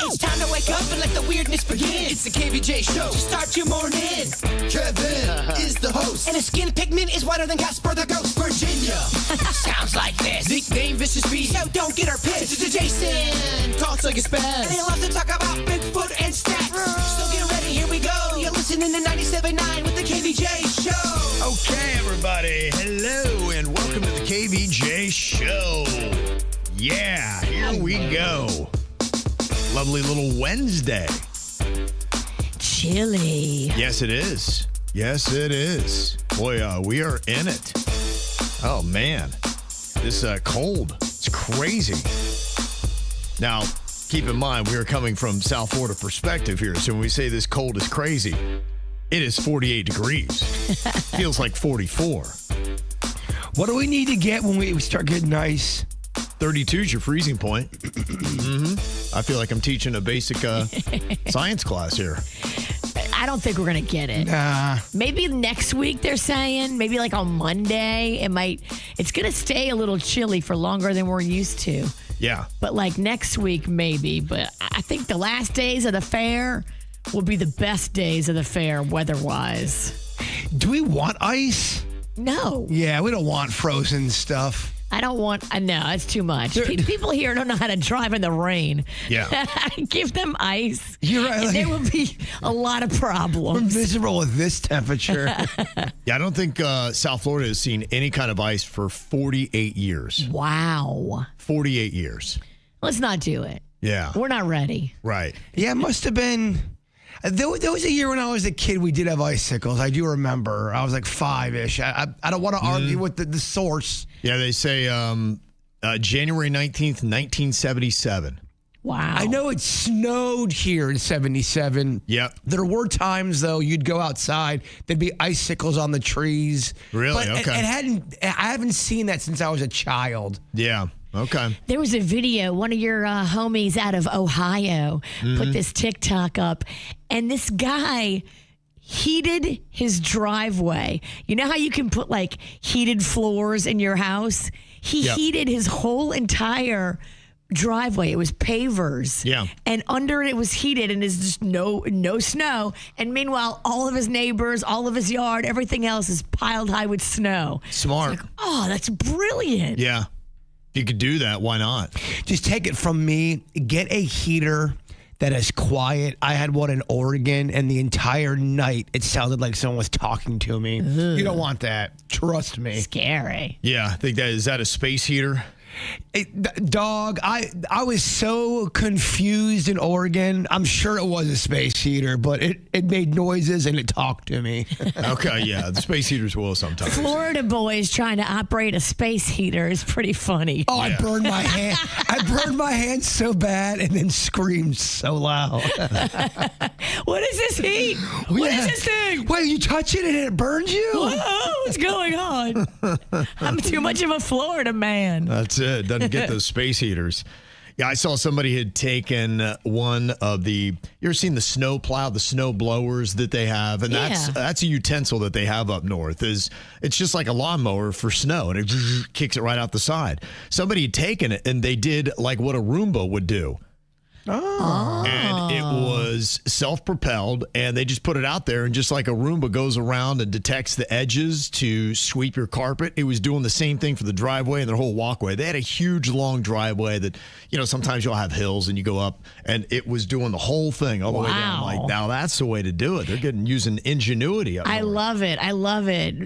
It's time to wake up and let the weirdness begin. It's the KVJ Show to start your morning. Kevin is the host, and his skin pigment is whiter than Casper the Ghost. Virginia sounds like this. Nickname Vicious Beast, so don't get her pissed. Jason talks like a spaz, and he loves to talk about Bigfoot and stats. So get ready, here we go. You're listening to 97.9 with the KVJ Show. Okay, everybody. Hello, and welcome to the KVJ Show. Yeah, here we go. Lovely little Wednesday. Chilly. Yes, it is. Yes, it is. Boy, we are in it. Oh, man. This cold. It's crazy. Now, keep in mind, we are coming from South Florida perspective here. So when we say this cold is crazy, it is 48 degrees. Feels like 44. What do we need to get when we start getting ice? 32 is your freezing point. I feel like I'm teaching a basic science class here. I don't think we're going to get it. Nah. Maybe next week, they're saying. Maybe like on Monday. It's going to stay a little chilly for longer than we're used to. Yeah. But like next week, maybe. But I think the last days of the fair will be the best days of the fair weather-wise. Do we want ice? No. Yeah, we don't want frozen stuff. I don't want, no, it's too much. People here don't know how to drive in the rain. Yeah. Give them ice. You're right. And there will be a lot of We're problems. miserable with this temperature. Yeah, I don't think South Florida has seen any kind of ice for 48 years. Wow. 48 years. Let's not do it. Yeah. We're not ready. Right. Yeah, it must have been. There was a year when I was a kid, we did have icicles. I do remember. I was like 5-ish. I don't want to argue with the source. Yeah, they say January 19th, 1977. Wow. I know it snowed here in 77. Yep. There were times, though, you'd go outside, there'd be icicles on the trees. Really? But Okay. I haven't seen that since I was a child. Yeah. Okay. There was a video, one of your homies out of Ohio put this TikTok up, and this guy heated his driveway. You know how you can put like heated floors in your house? He heated his whole entire driveway. It was pavers. Yeah. And under it was heated, and there's just no snow. And meanwhile, all of his neighbors, all of his yard, everything else is piled high with snow. Smart. It's like, oh, that's brilliant. Yeah. If you could do that, why not? Just take it from me. Get a heater that is quiet. I had one in Oregon, and the entire night it sounded like someone was talking to me. You don't want that. Trust me. Scary. Yeah. I think is that a space heater? Dog, I was so confused in Oregon. I'm sure it was a space heater, but it made noises and it talked to me. Okay, yeah. The space heaters will sometimes. Florida boys trying to operate a space heater is pretty funny. Oh, I burned my hand. I burned my hand so bad and then screamed so loud. What is this heat? What is this thing? Wait, you touch it and it burns you? What's going on? I'm too much of a Florida man. That's it. Doesn't get those space heaters. Yeah, I saw somebody had taken one of the, you ever seen the snow plow, the snow blowers that they have? And that's a utensil that they have up north. It's just like a lawnmower for snow, and it kicks it right out the side. Somebody had taken it, and they did like what a Roomba would do. Oh. And it was self-propelled, and they just put it out there, and just like a Roomba goes around and detects the edges to sweep your carpet, it was doing the same thing for the driveway and their whole walkway. They had a huge, long driveway that, sometimes you'll have hills and you go up, and it was doing the whole thing all the way down. Like, now that's the way to do it. They're using ingenuity. I love it. I love it.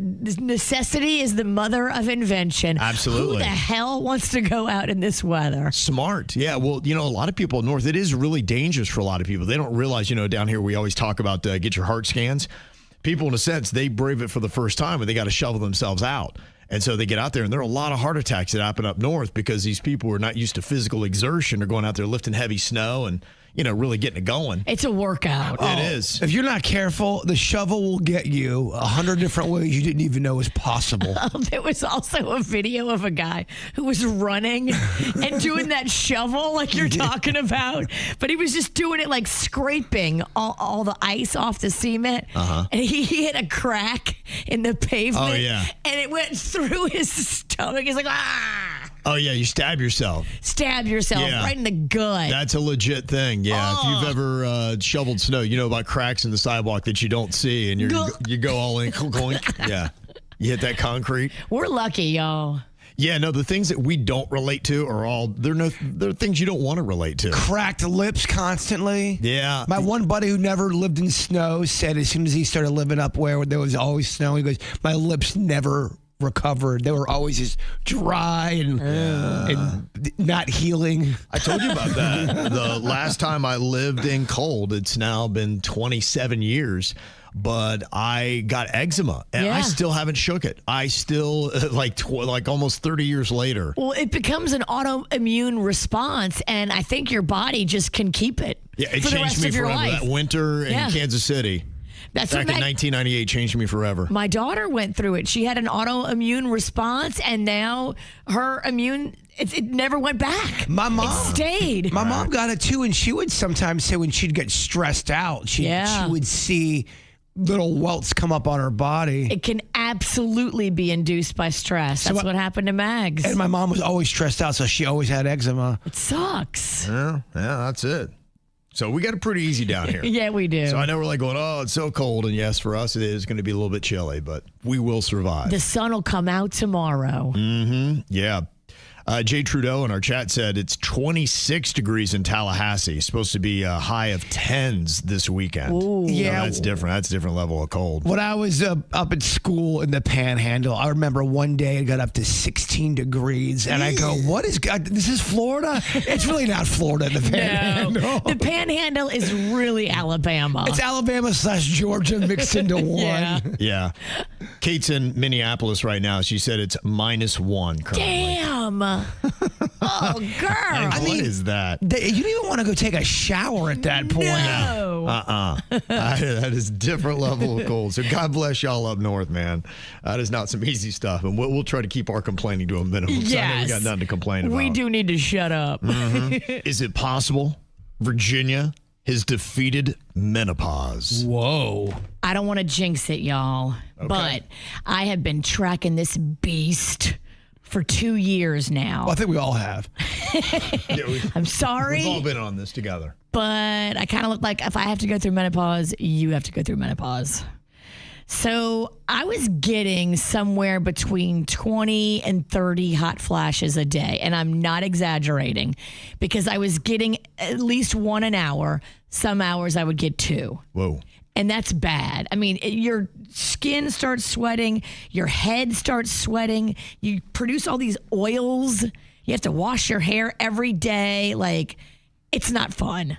Necessity is the mother of invention. Absolutely. Who the hell wants to go out in this weather? Smart. Yeah. Well, a lot of people north, it is really dangerous for a lot of people. They don't realize, down here we always talk about get your heart scans. People, in a sense, they brave it for the first time, and they got to shovel themselves out. And so they get out there, and there are a lot of heart attacks that happen up north because these people are not used to physical exertion. They're going out there lifting heavy snow and, really getting it going. It's a workout. It is. If you're not careful, the shovel will get you 100 different ways you didn't even know was possible. There was also a video of a guy who was running and doing that shovel like you're talking about, but he was just doing it like scraping all the ice off the cement. And he hit a crack in the pavement. Oh, yeah. And it went through his stomach. He's like, ah. Oh, yeah, you stab yourself. Stab yourself right in the gut. That's a legit thing, yeah. If you've ever shoveled snow, you know about cracks in the sidewalk that you don't see, and you go all in, yeah. You hit that concrete. We're lucky, y'all. Yeah, no, the things that we don't relate to are they're things you don't want to relate to. Cracked lips constantly. Yeah. My one buddy who never lived in snow said as soon as he started living up where there was always snow, he goes, my lips never recovered. They were always just dry and not healing. I told you about that. The last time I lived in cold, it's now been 27 years. But I got eczema, and I still haven't shook it. I still, like almost 30 years later. Well, it becomes an autoimmune response, and I think your body just can keep it for the rest of your life. That winter in Kansas City. Back in 1998 changed me forever. My daughter went through it. She had an autoimmune response, and now her immune, it never went back. My mom. It stayed. My mom got it too, and she would sometimes say when she'd get stressed out, she would see little welts come up on her body. It can absolutely be induced by stress. That's what happened to Mags. And my mom was always stressed out, so she always had eczema. It sucks. Yeah, that's it. So we got it pretty easy down here. Yeah, we do. So I know we're like going, oh, it's so cold. And yes, for us, it is going to be a little bit chilly, but we will survive. The sun will come out tomorrow. Mm-hmm. Yeah. Jay Trudeau in our chat said it's 26 degrees in Tallahassee. It's supposed to be a high of 10s this weekend. Ooh. Yeah. So that's different. That's a different level of cold. When I was up at school in the Panhandle, I remember one day it got up to 16 degrees. And I go, this is Florida? It's really not Florida in the Panhandle. No, the Panhandle is really Alabama. It's Alabama/Georgia mixed into one. Yeah. Kate's in Minneapolis right now. She said it's -1 currently. Damn. Oh, girl. I mean, what is that? You don't even want to go take a shower at that point. No. That is a different level of cold. So God bless y'all up north, man. That is not some easy stuff. And we'll try to keep our complaining to a minimum. So I know we got nothing to complain about. We do need to shut up. Mm-hmm. Is it possible Virginia has defeated menopause? Whoa. I don't want to jinx it, y'all. Okay. But I have been tracking this beast for 2 years now. Well, I think we all have. I'm sorry. We've all been on this together. But I kind of look like if I have to go through menopause, you have to go through menopause. So I was getting somewhere between 20 and 30 hot flashes a day. And I'm not exaggerating because I was getting at least one an hour. Some hours I would get 2. Whoa. And that's bad. I mean, your skin starts sweating, your head starts sweating, you produce all these oils, you have to wash your hair every day. Like, it's not fun.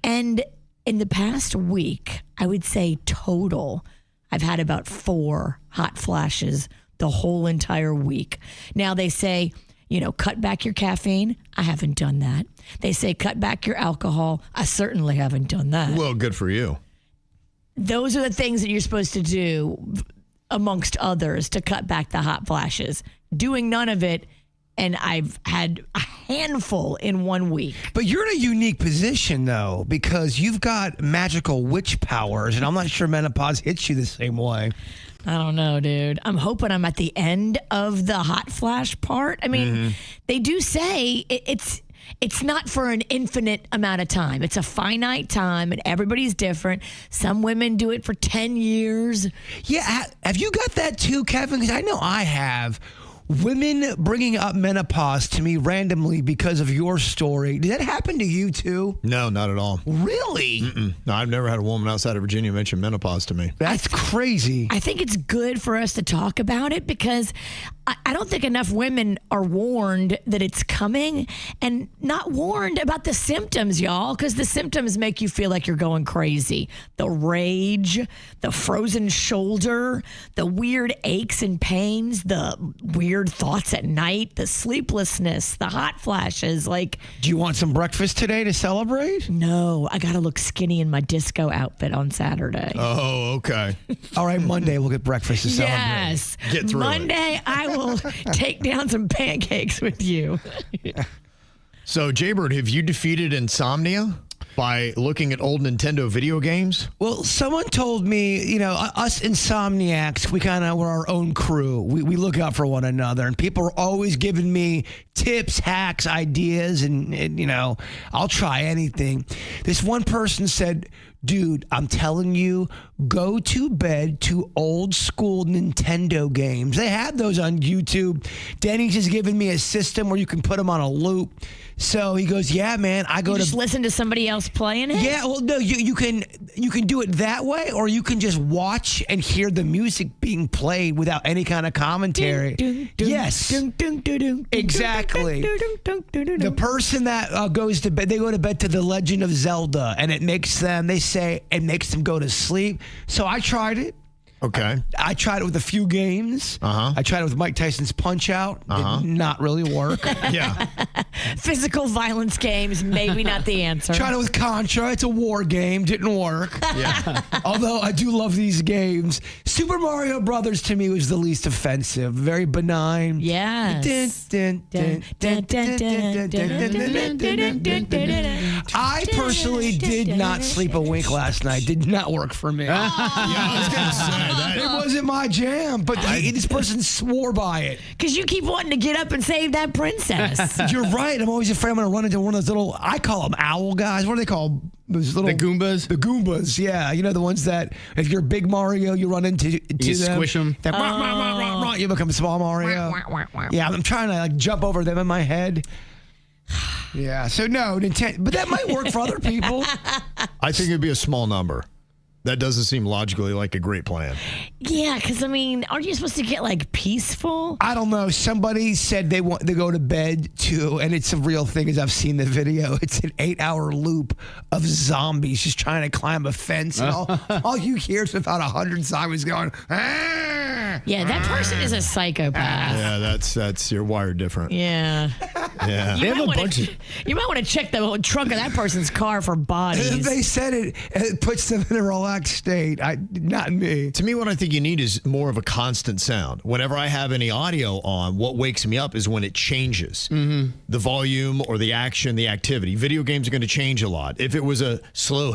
And in the past week, I would say total, I've had about 4 hot flashes the whole entire week. Now they say, cut back your caffeine. I haven't done that. They say cut back your alcohol. I certainly haven't done that. Well, good for you. Those are the things that you're supposed to do, amongst others, to cut back the hot flashes. Doing none of it, and I've had a handful in 1 week. But you're in a unique position, though, because you've got magical witch powers, and I'm not sure menopause hits you the same way. I don't know, dude. I'm hoping I'm at the end of the hot flash part. I mean, they do say it's not for an infinite amount of time. It's a finite time, and everybody's different. Some women do it for 10 years. Yeah. Have you got that too, Kevin? Because I know I have. Women bringing up menopause to me randomly because of your story. Did that happen to you too? No, not at all. Really? No, I've never had a woman outside of Virginia mention menopause to me. That's crazy. I think it's good for us to talk about it because I don't think enough women are warned that it's coming and not warned about the symptoms, y'all, because the symptoms make you feel like you're going crazy. The rage, the frozen shoulder, the weird aches and pains, the weird thoughts at night, the sleeplessness, the hot flashes. Like, do you want some breakfast today to celebrate? No, I got to look skinny in my disco outfit on Saturday. Oh, okay. All right, Monday we'll get breakfast to celebrate. Yes. Get through Monday, I will take down some pancakes with you. So, Jbird, have you defeated insomnia? By looking at old Nintendo video games? Well, someone told me, us insomniacs, we're our own crew. We look out for one another, and people are always giving me tips, hacks, ideas, and I'll try anything. This one person said, dude, I'm telling you, go to bed to old school Nintendo games. They have those on YouTube. Denny's just giving me a system where you can put them on a loop. So he goes, yeah, man, I go just listen to somebody else playing it? Yeah, well, no, you can do it that way, or you can just watch and hear the music being played without any kind of commentary. Yes. Exactly. The person that goes to bed, they go to bed to The Legend of Zelda, and it makes them go to sleep. So I tried it. Okay. I tried it with a few games. I tried it with Mike Tyson's Punch-Out. Did not really work. Yeah. Physical violence games, maybe not the answer. Tried it with Contra. It's a war game. Didn't work. Yeah. Although I do love these games. Super Mario Brothers to me was the least offensive. Very benign. Yes. I personally did not sleep a wink last night. Did not work for me. Yeah, I was going to say that. It wasn't my jam, but this person swore by it. Because you keep wanting to get up and save that princess. You're right. I'm always afraid I'm going to run into one of those little, I call them owl guys. What do they call those little? The Goombas? The Goombas, yeah. The ones that if you're big Mario, you run into you them. Squish them. You become small Mario. Yeah, I'm trying to jump over them in my head. Yeah, so no, Nintendo, but that might work for other people. I think it'd be a small number. That doesn't seem logically like a great plan. Yeah, because aren't you supposed to get peaceful? I don't know. Somebody said they want to go to bed too, and it's a real thing as I've seen the video. It's an 8-hour loop of zombies just trying to climb a fence, and all you hear is about 100 zombies going. Yeah, that person is a psychopath. Yeah, that's you're wired different. Yeah. Yeah. They have a bunch of. You might want to check the trunk of that person's car for bodies. They said it puts them in a relaxed state. Not me. To me, what I think you need is more of a constant sound. Whenever I have any audio on, what wakes me up is when it changes. Mm-hmm. The volume or the action, the activity. Video games are going to change a lot. If it was a slow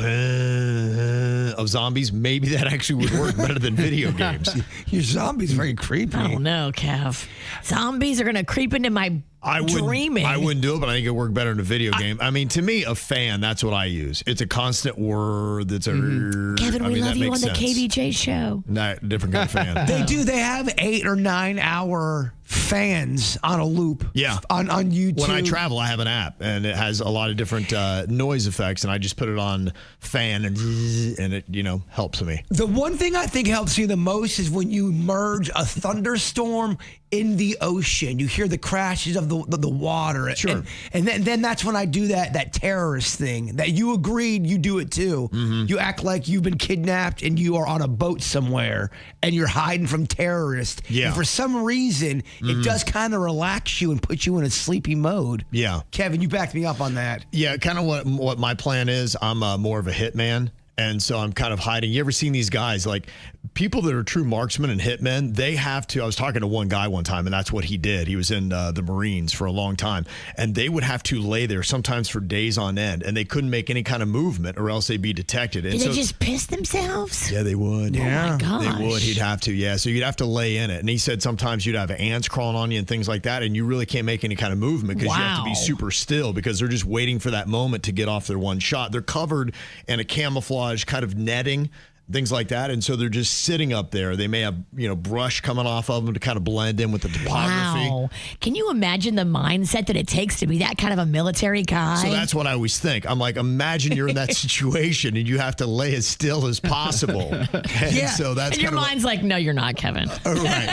of zombies, maybe that actually would work better than video games. Your zombie's very creepy. I don't know, Kev. Zombies are going to creep into my dreaming. I wouldn't do it, but I think it would work better in a video game. To me, a fan, that's what I use. It's a constant word that's a... Kevin, we love you on the KVJ show. Not different kind of fan. They do. They have 8 or 9 hour fans on a loop. Yeah. On YouTube. When I travel, I have an app, and it has a lot of different noise effects, and I just put it on fan, and it, helps me. The one thing I think helps you the most is when you merge a thunderstorm in the ocean. You hear the crashes of the water. Sure. And then that's when I do that terrorist thing that you agreed you do it too. Mm-hmm. You act like you've been kidnapped and you are on a boat somewhere and you're hiding from terrorists. Yeah. And for some reason, it does kind of relax you and put you in a sleepy mode. Yeah. Kevin, you backed me up on that. Yeah, kind of what my plan is. I'm more of a hitman. And so I'm kind of hiding. You ever seen these guys, like people that are true marksmen and hitmen, they have to, I was talking to one guy one time, and that's what he did. He was in the Marines for a long time, and they would have to lay there sometimes for days on end, and they couldn't make any kind of movement or else they'd be detected. And Did they just piss themselves? Yeah, they would. Yeah. Oh my gosh. They would. He'd have to, yeah. So you'd have to lay in it. And he said sometimes you'd have ants crawling on you and things like that, and you really can't make any kind of movement because you have to be super still because they're just waiting for that moment to get off their one shot. They're covered in a camouflage kind of netting, things like that, and so they're just sitting up there. They may have brush coming off of them to kind of blend in with the topography. Wow. Can you imagine the mindset that it takes to be that kind of a military guy? So that's what I always think. I'm like, imagine you're in that situation and you have to lay as still as possible. And so that's and your mind's like, no, you're not, Kevin. Right.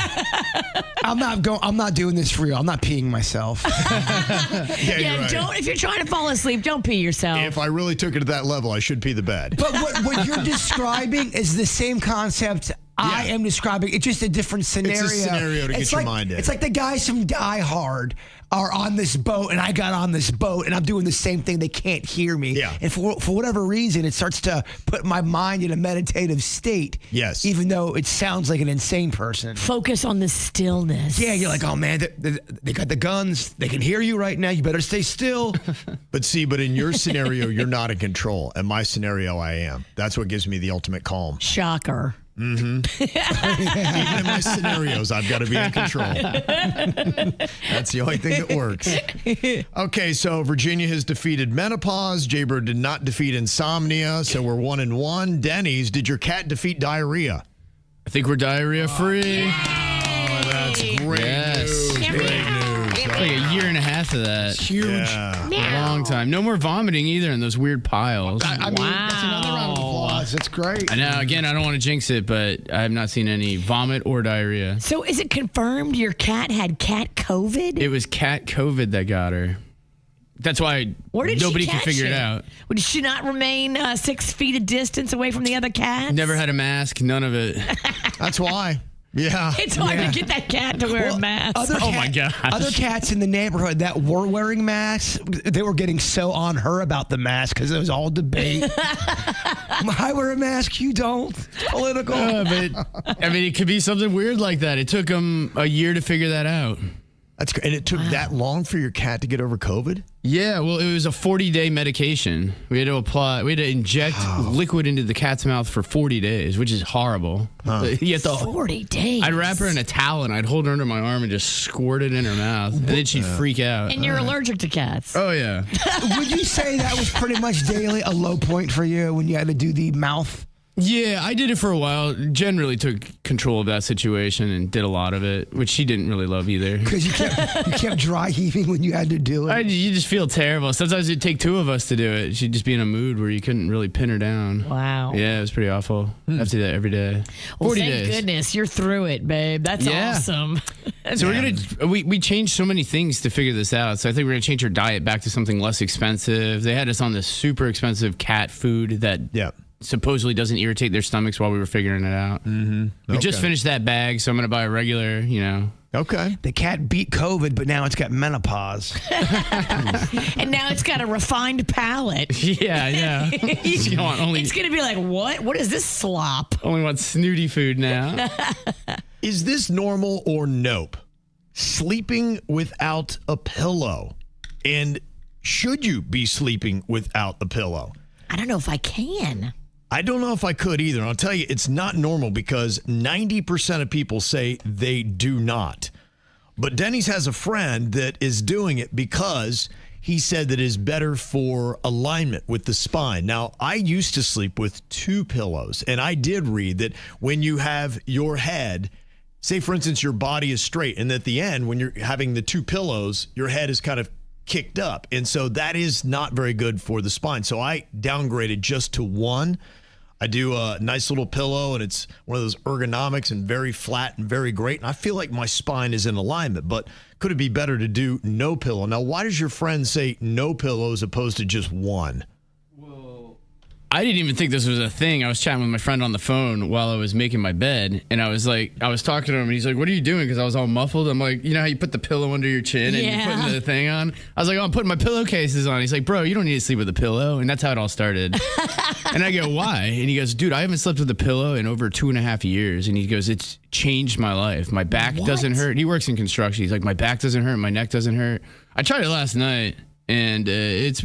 I'm not doing this for real. I'm not peeing myself. Yeah, right. Don't. If you're trying to fall asleep, don't pee yourself. If I really took it to that level, I should pee the bed. But what you're describing is the same concept I am describing. It's just a different scenario. It's a scenario to get your mind in. It's like the guys from Die Hard are on this boat, and I got on this boat, and I'm doing the same thing. They can't hear me. Yeah. And for whatever reason, it starts to put my mind in a meditative state. Yes. Even though it sounds like an insane person. Focus on the stillness. Yeah, you're like, oh man, they got the guns. They can hear you right now. You better stay still. But in your scenario, you're not in control. In my scenario, I am. That's what gives me the ultimate calm. Shocker. Even in my scenarios, I've got to be in control. That's the only thing that works. Okay, so Virginia has defeated menopause. Jbird did not defeat insomnia, so we're 1-1. Denny's, did your cat defeat diarrhea? I think we're diarrhea free. Oh, that's great news. Great news. Like a year and a half of that. Huge. Yeah. A long time. No more vomiting either in those weird piles. I mean, that's another round of applause. That's great. I know, again, I don't want to jinx it, but I have not seen any vomit or diarrhea. So is it confirmed your cat had cat COVID? It was cat COVID that got her. That's why nobody can figure it out. Did she not remain 6 feet of distance away from the other cats? Never had a mask, none of it. That's why. Yeah. It's hard to get that cat to wear a mask. My gosh. Other cats in the neighborhood that were wearing masks, they were getting so on her about the mask because it was all debate. I wear a mask, you don't. It's political. But, I mean, it could be something weird like that. It took them a year to figure that out. That's great. And it took that long for your cat to get over COVID? Yeah, well, it was a 40-day medication. We had to inject liquid into the cat's mouth for 40 days, which is horrible. You have to, 40 days. I'd wrap her in a towel and I'd hold her under my arm and just squirt it in her mouth. And then she'd freak out. And you're allergic to cats. Oh, yeah. Would you say that was pretty much daily a low point for you when you had to do the mouth? Yeah, I did it for a while. Generally took control of that situation and did a lot of it, which she didn't really love either. Because you kept dry heaving when you had to do it. You just feel terrible. Sometimes it'd take two of us to do it. She'd just be in a mood where you couldn't really pin her down. Wow. Yeah, it was pretty awful. I have to do that every day. Well, 40 thank days. goodness you're through it, babe. That's awesome. So we changed so many things to figure this out. So I think we're gonna change her diet back to something less expensive. They had us on this super expensive cat food that supposedly doesn't irritate their stomachs while we were figuring it out. We just finished that bag, so I'm going to buy a regular, Okay. The cat beat COVID, but now it's got menopause. And now it's got a refined palate. Yeah. It's going to be like, what? What is this slop? Only want snooty food now. Is this normal or nope? Sleeping without a pillow. And should you be sleeping without a pillow? I don't know if I can. I don't know if I could either. And I'll tell you, it's not normal because 90% of people say they do not. But Denny's has a friend that is doing it because he said that it is better for alignment with the spine. Now, I used to sleep with 2 pillows, and I did read that when you have your head, say, for instance, your body is straight, and at the end, when you're having the 2 pillows, your head is kind of kicked up. And so that is not very good for the spine. So I downgraded just to 1. I do a nice little pillow, and it's one of those ergonomics and very flat and very great. And I feel like my spine is in alignment, but could it be better to do no pillow? Now, why does your friend say no pillow as opposed to just 1? I didn't even think this was a thing. I was chatting with my friend on the phone while I was making my bed, and I was talking to him, and he's like, "What are you doing?" Because I was all muffled. I'm like, you know how you put the pillow under your chin and you're putting the thing on? I was like, "Oh, I'm putting my pillowcases on." He's like, "Bro, you don't need to sleep with a pillow," and that's how it all started. And I go, "Why?" And he goes, "Dude, I haven't slept with a pillow in over 2.5 years," and he goes, "It's changed my life. My back doesn't hurt." He works in construction. He's like, "My back doesn't hurt. My neck doesn't hurt." I tried it last night, and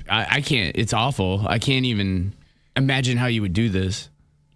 I can't. It's awful. I can't even imagine how you would do this.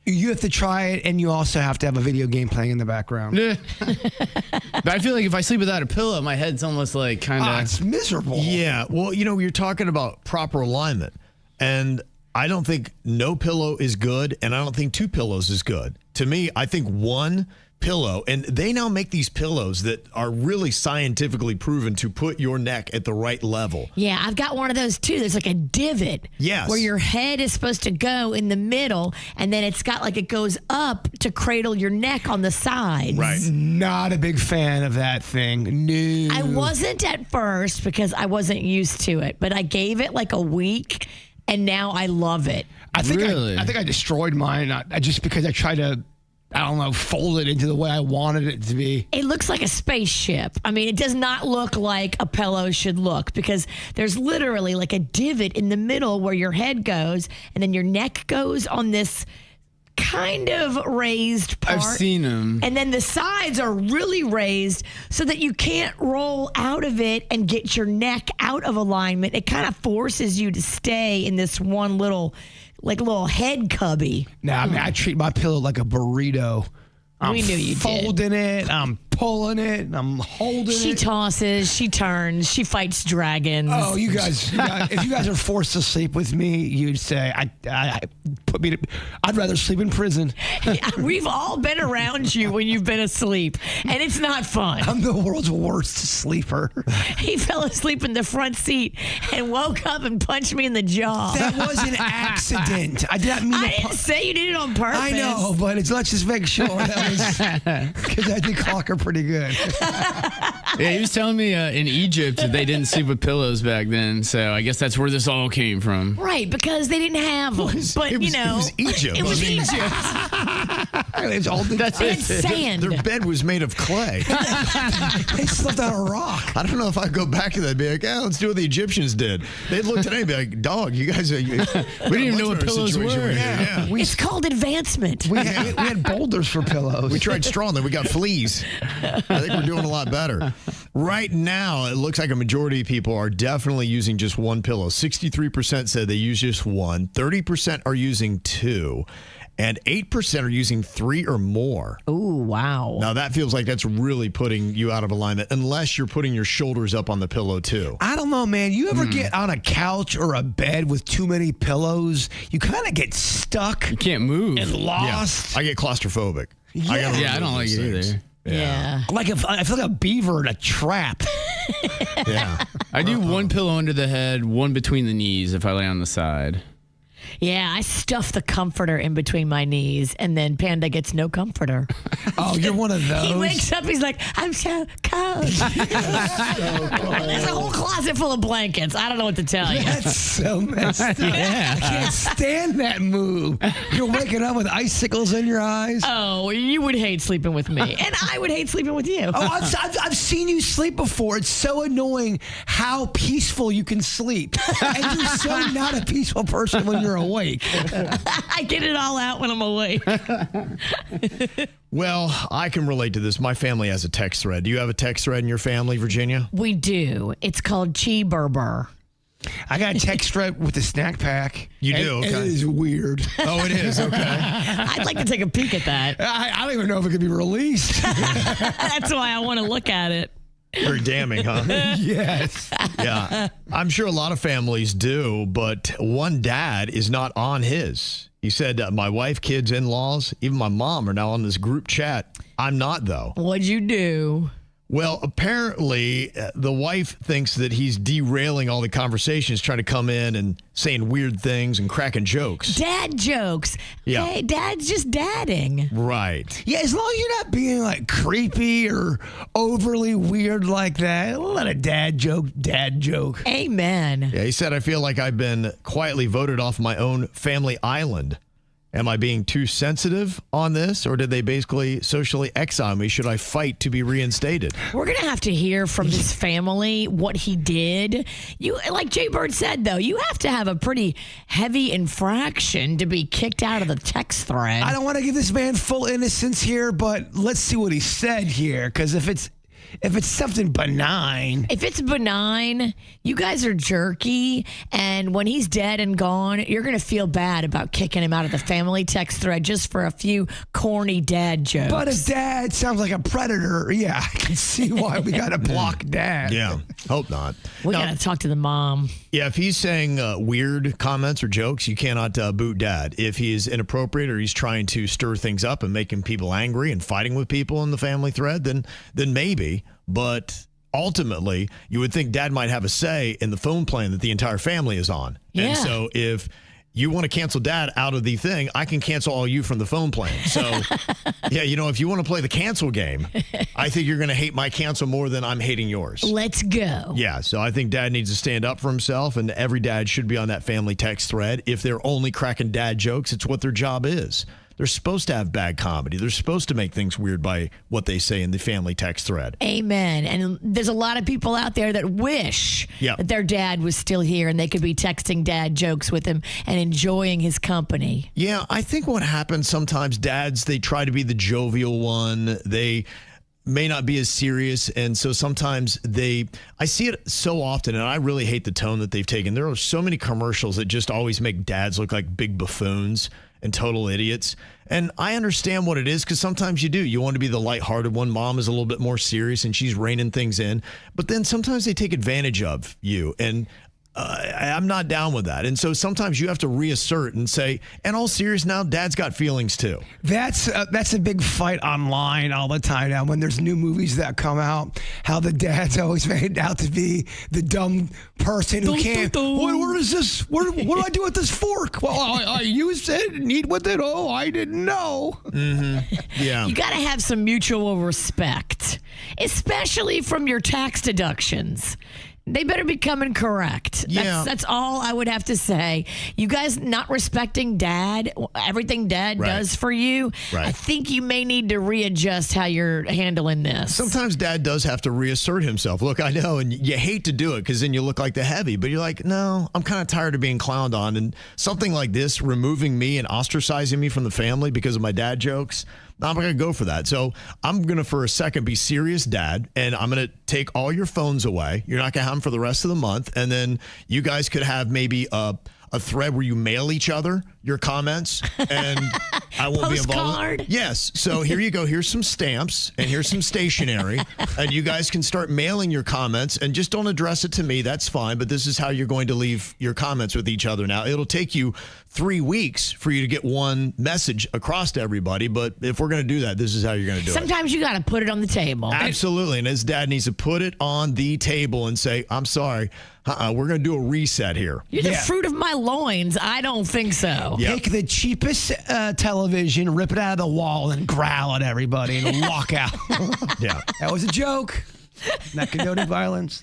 You have to try it, and you also have to have a video game playing in the background. But I feel like if I sleep without a pillow, my head's almost like kind of... it's miserable. Yeah. Well, you're talking about proper alignment. And I don't think no pillow is good, and I don't think 2 pillows is good. To me, I think 1 pillow, and they now make these pillows that are really scientifically proven to put your neck at the right level. Yeah, I've got one of those too. There's like a divot where your head is supposed to go in the middle, and then it's got like it goes up to cradle your neck on the sides. Right. Not a big fan of that thing. No. I wasn't at first because I wasn't used to it, but I gave it like a week, and now I love it. I think I destroyed mine just because I tried to I don't know, folded into the way I wanted it to be. It looks like a spaceship. I mean, it does not look like a pillow should look because there's literally like a divot in the middle where your head goes and then your neck goes on this kind of raised part. I've seen them. And then the sides are really raised so that you can't roll out of it and get your neck out of alignment. It kind of forces you to stay in this one little head cubby. Nah, I mean, I treat my pillow like a burrito. We knew you did. Folding it, I'm pulling it, I'm holding it. She tosses, she turns, she fights dragons. Oh, you guys, if you guys are forced to sleep with me, you'd say, I'd rather sleep in prison. Yeah, we've all been around you when you've been asleep, and it's not fun. I'm the world's worst sleeper. He fell asleep in the front seat and woke up and punched me in the jaw. That was an accident. I did not mean I didn't say you did it on purpose. I know, but let's just make sure that was because I think Hawker pretty good. Yeah, he was telling me in Egypt they didn't sleep with pillows back then, so I guess that's where this all came from. Right, because they didn't have them. But, it was Egypt. It was Egypt. It's all That's They had sand. Their bed was made of clay. they slept on a rock. I don't know if I'd go back to that and be like, let's do what the Egyptians did. They'd look today and be like, dog, you guys are... we didn't even know what pillows were. Yeah. It's called advancement. We had boulders for pillows. We tried straw and then we got fleas. I think we're doing a lot better. Right now, it looks like a majority of people are definitely using just one pillow. 63% said they use just one. 30% are using two. And 8% are using 3 or more. Ooh, wow. Now, that feels like that's really putting you out of alignment, unless you're putting your shoulders up on the pillow, too. I don't know, man. You ever get on a couch or a bed with too many pillows? You kind of get stuck You can't move. and lost. I get claustrophobic. I don't like it either. Yeah. Like I feel like a beaver in a trap. Yeah. I do one pillow under the head, one between the knees if I lay on the side. Yeah, I stuff the comforter in between my knees, and then Panda gets no comforter. Oh, you're one of those? He wakes up, he's like, I'm so cold. There's a whole closet full of blankets. I don't know what to tell you. That's so messed up. Yeah. I can't stand that move. You're waking up with icicles in your eyes. Oh, you would hate sleeping with me, and I would hate sleeping with you. Oh, I've seen you sleep before. It's so annoying how peaceful you can sleep. And you're so not a peaceful person when you're awake. I get it all out when I'm awake. Well, I can relate to this. My family has a text thread. Do you have a text thread in your family, Virginia? We do. It's called Jbird. I got a text thread with a snack pack. You do? And Okay. it is weird. Oh, it is? Okay. I'd like to take a peek at that. I don't even know if it could be released. That's why I want to look at it. Very damning, huh? Yes. Yeah. I'm sure a lot of families do, but one dad is not on his. He said, my wife, kids, in-laws, even my mom are now on this group chat. I'm not, though. What'd you do? Well, apparently, the wife thinks that he's derailing all the conversations, trying to come in and saying weird things and cracking jokes. Dad jokes. Yeah. Hey, Dad's just dadding. Right. Yeah, as long as you're not being like creepy or overly weird like that, let a dad joke. Amen. Yeah, he said, I feel like I've been quietly voted off my own family island. Am I being too sensitive on this, or did they basically socially exile me? Should I fight to be reinstated? We're going to have to hear from his family what he did. You, like Jbird said, though, you have to have a pretty heavy infraction to be kicked out of the text thread. I don't want to give this man full innocence here, but let's see what he said here. Because if it's something benign. If it's benign, you guys are jerky, and when he's dead and gone, you're going to feel bad about kicking him out of the family text thread just for a few corny dad jokes. But if dad sounds like a predator, yeah, I can see why we got to block dad. Yeah, hope not. We got to talk to the mom. Yeah, if he's saying weird comments or jokes, you cannot boot dad. If he is inappropriate or he's trying to stir things up and making people angry and fighting with people in the family thread, then maybe. But ultimately, you would think dad might have a say in the phone plan that the entire family is on. Yeah. And so if you want to cancel dad out of the thing, I can cancel all you from the phone plan. So, yeah, if you want to play the cancel game, I think you're going to hate my cancel more than I'm hating yours. Let's go. Yeah, so I think dad needs to stand up for himself, and every dad should be on that family text thread. If they're only cracking dad jokes, it's what their job is. They're supposed to have bad comedy. They're supposed to make things weird by what they say in the family text thread. Amen. And there's a lot of people out there that wish that their dad was still here and they could be texting dad jokes with him and enjoying his company. Yeah, I think what happens sometimes, dads, they try to be the jovial one. They may not be as serious, and so sometimes I see it so often, and I really hate the tone that they've taken. There are so many commercials that just always make dads look like big buffoons and total idiots. And I understand what it is, because sometimes you do. You want to be the lighthearted one. Mom is a little bit more serious, and she's reining things in. But then sometimes they take advantage of you, and I'm not down with that. And so sometimes you have to reassert and say, in all seriousness, now dad's got feelings too. That's a big fight online all the time now when there's new movies that come out, how the dad's always made out to be the dumb person who can't. Where is this? What do I do with this fork? Well, I used it and eat with it. Oh, I didn't know. Mm-hmm. Yeah. You got to have some mutual respect, especially from your tax deductions. They better be coming correct. That's all I would have to say. You guys not respecting dad, everything dad does for you, I think you may need to readjust how you're handling this. Sometimes dad does have to reassert himself. Look, I know, and you hate to do it because then you look like the heavy, but you're like, no, I'm kind of tired of being clowned on. And something like this, removing me and ostracizing me from the family because of my dad jokes, I'm going to go for that. So I'm going to, for a second, be serious dad, and I'm going to take all your phones away. You're not going to have them for the rest of the month. And then you guys could have maybe a thread where you mail each other your comments, and I won't be involved. Yes. So here you go. Here's some stamps, and here's some stationery, and you guys can start mailing your comments, and just don't address it to me. That's fine. But this is how you're going to leave your comments with each other. Now, it'll take you 3 weeks for you to get one message across to everybody. But if we're going to do that, this is how you're going to do it. Sometimes you got to put it on the table. Absolutely. And his dad needs to put it on the table and say, I'm sorry. We're going to do a reset here. You're the fruit of my loins. I don't think so. Yep. Take the cheapest television, rip it out of the wall, and growl at everybody and walk out. Yeah. That was a joke. Not condoning violence.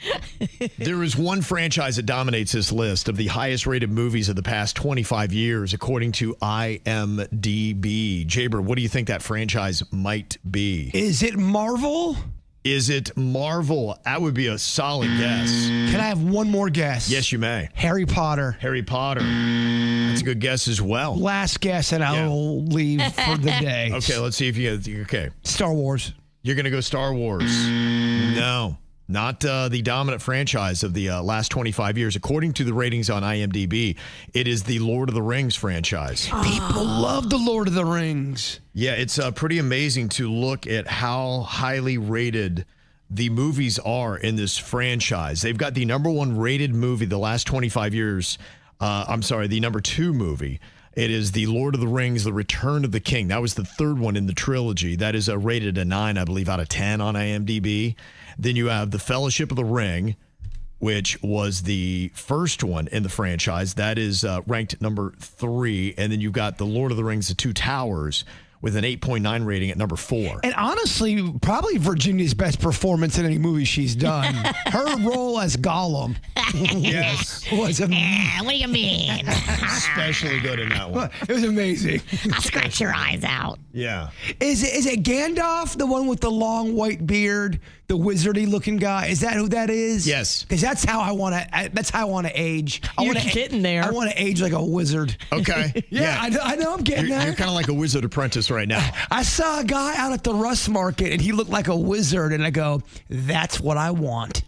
There is one franchise that dominates this list of the highest rated movies of the past 25 years, according to IMDb. Jbird, what do you think that franchise might be? Is it Marvel? Is it Marvel? That would be a solid guess. Can I have one more guess? Yes, you may. Harry Potter. Harry Potter. That's a good guess as well. Last guess, and I'll leave for the day. Okay, let's see if you okay. Star Wars. You're going to go Star Wars. No, not the dominant franchise of the last 25 years. According to the ratings on IMDb, it is the Lord of the Rings franchise. People love the Lord of the Rings. Yeah, it's pretty amazing to look at how highly rated the movies are in this franchise. They've got the number one rated movie the last 25 years. The number two movie. It is The Lord of the Rings, The Return of the King. That was the third one in the trilogy. That is rated a 9, I believe, out of 10 on IMDb. Then you have The Fellowship of the Ring, which was the first one in the franchise. That is ranked number 3. And then you've got The Lord of the Rings, The Two Towers, with an 8.9 rating at number 4. And honestly, probably Virginia's best performance in any movie she's done. Her role as Gollum. Yes. Was amazing. What do you mean? Especially good in that one. It was amazing. I'll scratch your eyes out. Yeah. Is it Gandalf, the one with the long white beard, the wizardy looking guy? Is that who that is? Yes. Because that's how I want to. That's how I want to age. You're getting there. I want to age like a wizard. Okay. Yeah. I know. I'm getting there. You're kind of like a wizard apprentice right now. I saw a guy out at the Rust Market, and he looked like a wizard, and I go, "That's what I want."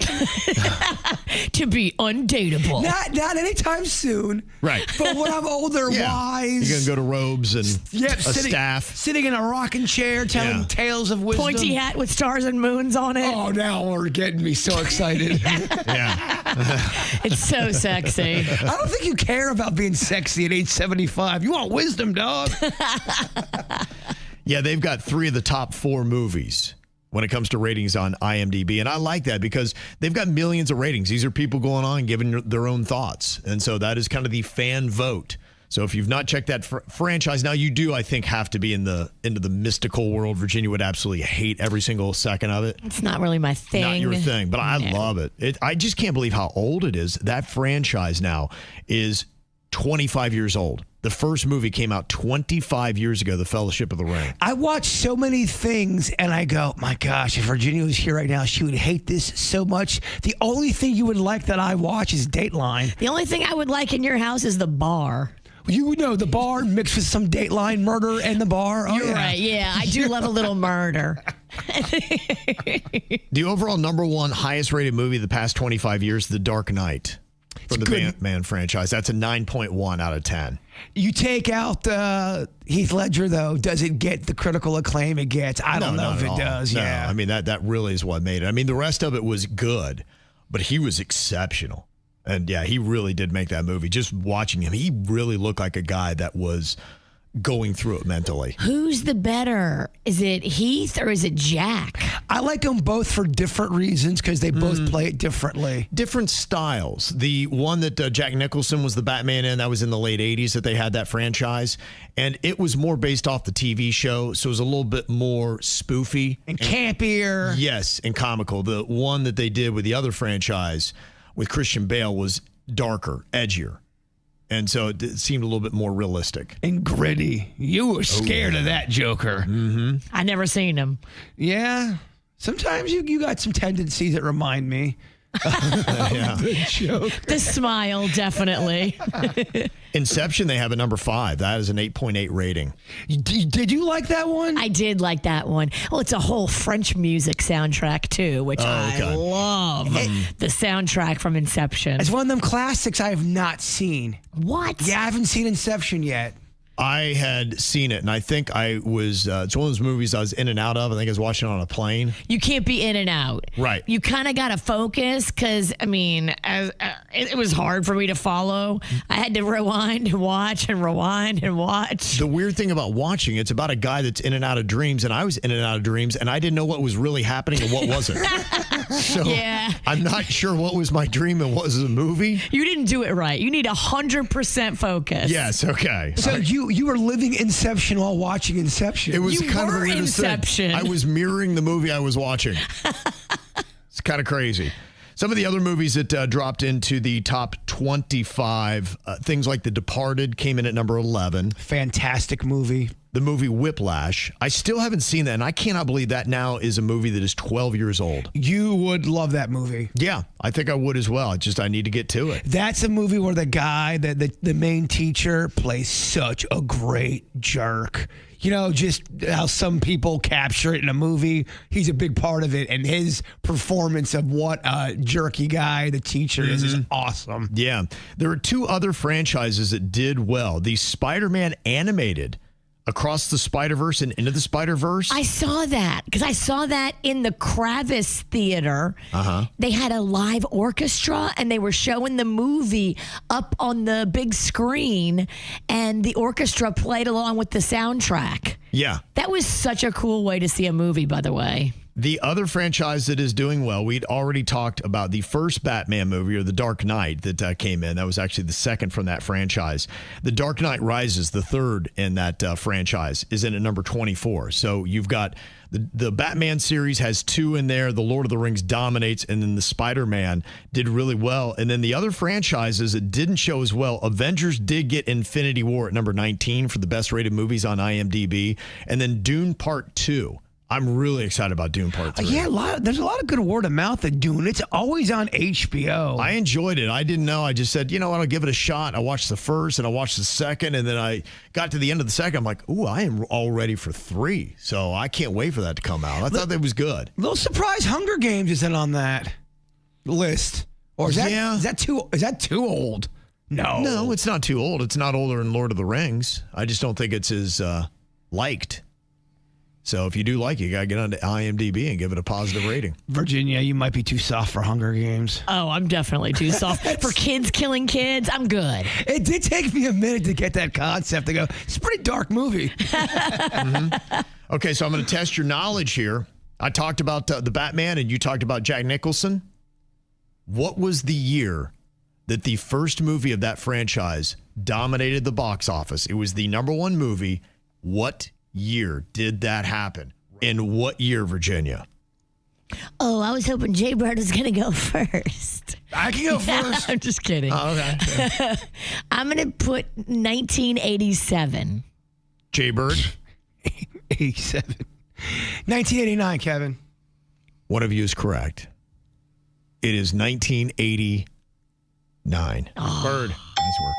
To be undateable. Not anytime soon. Right. But when I'm older, wise. You're going to go to robes and staff. Sitting in a rocking chair telling tales of wisdom. Pointy hat with stars and moons on it. Oh, now we're getting me so excited. Yeah. It's so sexy. I don't think you care about being sexy at age 75. You want wisdom, dog. Yeah, they've got 3 of the top 4 movies when it comes to ratings on IMDb. And I like that because they've got millions of ratings. These are people going on and giving their own thoughts. And so that is kind of the fan vote. So if you've not checked that franchise, now you do, I think, have to be into the mystical world. Virginia would absolutely hate every single second of it. It's not really my thing. Not your thing, but I love it. I just can't believe how old it is. That franchise now is 25 years old. The first movie came out 25 years ago, The Fellowship of the Ring. I watch so many things and I go, my gosh, if Virginia was here right now, she would hate this so much. The only thing you would like that I watch is Dateline. The only thing I would like in your house is The Bar. You know, The Bar mixed with some Dateline murder and The Bar. Oh, You're right. Yeah, I do love a little murder. The overall number one highest rated movie of the past 25 years, The Dark Knight. For the Batman franchise. That's a 9.1 out of 10. You take out Heath Ledger, though, does it get the critical acclaim it gets? I don't know if it does. No, yeah. I mean, that really is what made it. I mean, the rest of it was good, but he was exceptional. And yeah, he really did make that movie. Just watching him, he really looked like a guy that was going through it mentally. Who's the better? Is it Heath or is it Jack? I like them both for different reasons because they both play it differently. Different styles. The one that Jack Nicholson was the Batman in, that was in the late 80s that they had that franchise. And it was more based off the TV show, so it was a little bit more spoofy. And campier. Yes, and comical. The one that they did with the other franchise with Christian Bale was darker, edgier. And so it seemed a little bit more realistic. And gritty. You were scared of that Joker. Mm-hmm. I never seen him. Yeah. Sometimes you got some tendencies that remind me. Yeah. The Joker. The smile, definitely. Inception, they have a number 5. That is an 8.8 rating. Did you like that one? I did like that one. Well, it's a whole French music soundtrack, too, which I love. The soundtrack from Inception. It's one of them classics I have not seen. What? Yeah, I haven't seen Inception yet. I had seen it, and I think I was, it's one of those movies I was in and out of. I think I was watching it on a plane. You can't be in and out. Right. You kind of got to focus because, I mean, it was hard for me to follow. I had to rewind and watch and rewind and watch. The weird thing about watching, it's about a guy that's in and out of dreams, and I was in and out of dreams, and I didn't know what was really happening and what wasn't. So Yeah. I'm not sure what was my dream and what was the movie. You didn't do it right. You need 100% focus. Yes, okay. So you were living Inception while watching Inception. It was You kind of were the weirdest thing. Inception. I was mirroring the movie I was watching. It's kind of crazy. Some of the other movies that dropped into the top 25, things like The Departed came in at number 11. Fantastic movie. The movie Whiplash. I still haven't seen that, and I cannot believe that now is a movie that is 12 years old. You would love that movie. Yeah, I think I would as well. I need to get to it. That's a movie where the guy, the main teacher, plays such a great jerk. You know, just how some people capture it in a movie. He's a big part of it, and his performance of what a jerky guy the teacher is awesome. Yeah. There are 2 other franchises that did well. The Spider-Man animated Across the Spider-Verse and Into the Spider-Verse. I saw that because I saw that in the Kravis Theater. They had a live orchestra and they were showing the movie up on the big screen and the orchestra played along with the soundtrack. Yeah. That was such a cool way to see a movie, by the way. The other franchise that is doing well, we'd already talked about the first Batman movie, or The Dark Knight, that came in. That was actually the second from that franchise. The Dark Knight Rises, the third in that franchise, is in at number 24. So you've got the Batman series has 2 in there. The Lord of the Rings dominates, and then the Spider-Man did really well. And then the other franchises that didn't show as well, Avengers did get Infinity War at number 19 for the best rated movies on IMDb. And then Dune Part 2. I'm really excited about Dune Part 3. Yeah, there's a lot of good word of mouth at Dune. It's always on HBO. I enjoyed it. I didn't know. I just said, you know what, I'll give it a shot. I watched the first and I watched the second, and then I got to the end of the second. I'm like, ooh, I am all ready for 3. So I can't wait for that to come out. I thought that was good. Little surprise, Hunger Games isn't on that list. Or is that too old? No, it's not too old. It's not older than Lord of the Rings. I just don't think it's as liked. So if you do like it, you got to get onto IMDb and give it a positive rating. Virginia, you might be too soft for Hunger Games. Oh, I'm definitely too soft. For kids killing kids, I'm good. It did take me a minute to get that concept to go, it's a pretty dark movie. Okay, so I'm going to test your knowledge here. I talked about the Batman and you talked about Jack Nicholson. What was the year that the first movie of that franchise dominated the box office? It was the number 1 movie. What year did that happen? In what year, Virginia? Oh, I was hoping Jbird was going to go first. I can go first. I'm just kidding. Oh, okay. I'm going to put 1987. Jbird. 87. 1989, Kevin. One of you is correct. It is 1989. Oh. Bird. Nice work.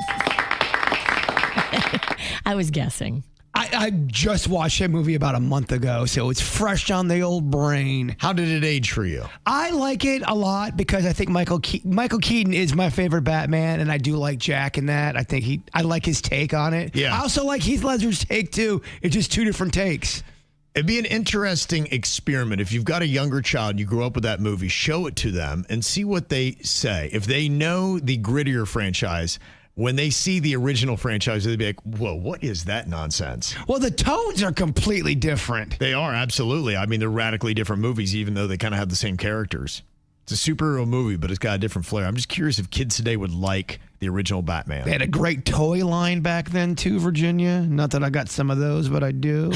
I was guessing. I just watched that movie about a month ago, so it's fresh on the old brain. How did it age for you? I like it a lot because I think Michael Keaton is my favorite Batman, and I do like Jack in that. I like his take on it. Yeah. I also like Heath Ledger's take too. It's just two different takes. It'd be an interesting experiment. If you've got a younger child and you grew up with that movie, show it to them and see what they say. If they know the grittier franchise, when they see the original franchise, they'd be like, whoa, what is that nonsense? Well, the tones are completely different. They are, absolutely. I mean, they're radically different movies, even though they kind of have the same characters. It's a superhero movie, but it's got a different flair. I'm just curious if kids today would like the original Batman. They had a great toy line back then, too, Virginia. Not that I got some of those, but I do.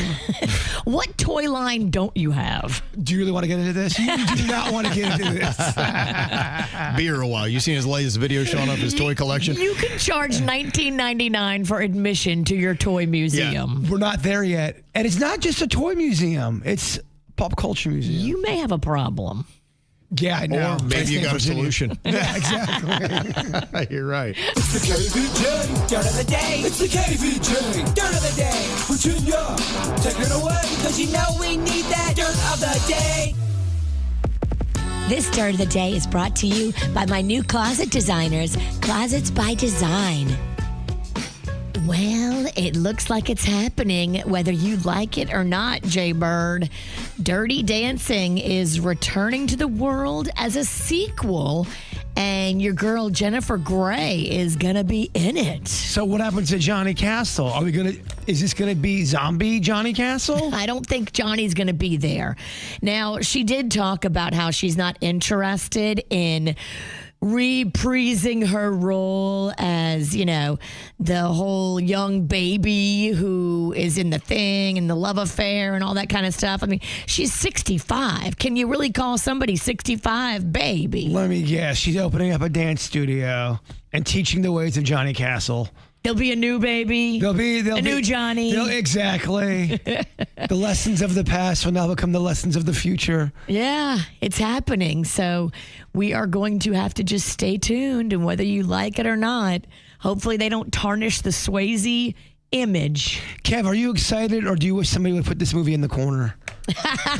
What toy line don't you have? Do you really want to get into this? You do not want to get into this. Be here a while. You seen his latest video showing off his toy collection? You can charge $19.99 for admission to your toy museum. We're not there yet. And it's not just a toy museum. It's a pop culture museum. You may have a problem. Yeah, I know. Or maybe you got a solution. Yeah, exactly. You're right. It's the KVJ Dirt of the Day. It's the KVJ Dirt of the Day. Virginia, take it away, because you know we need that Dirt of the Day. This Dirt of the Day is brought to you by my new closet designers, Closets by Design. Well, it looks like it's happening, whether you like it or not, Jbird. Dirty Dancing is returning to the world as a sequel, and your girl Jennifer Grey is gonna be in it. So what happens to Johnny Castle? Is this gonna be zombie Johnny Castle? I don't think Johnny's going to be there. Now, she did talk about how she's not interested in reprising her role as, the whole young baby who is in the thing and the love affair and all that kind of stuff. I mean, she's 65. Can you really call somebody 65 baby? Let me guess. She's opening up a dance studio and teaching the ways of Johnny Castle. There'll be a new baby. There'll be a new Johnny. Exactly. The lessons of the past will now become the lessons of the future. Yeah, it's happening. So we are going to have to just stay tuned, and whether you like it or not, hopefully they don't tarnish the Swayze image. Kev, are you excited, or do you wish somebody would put this movie in the corner?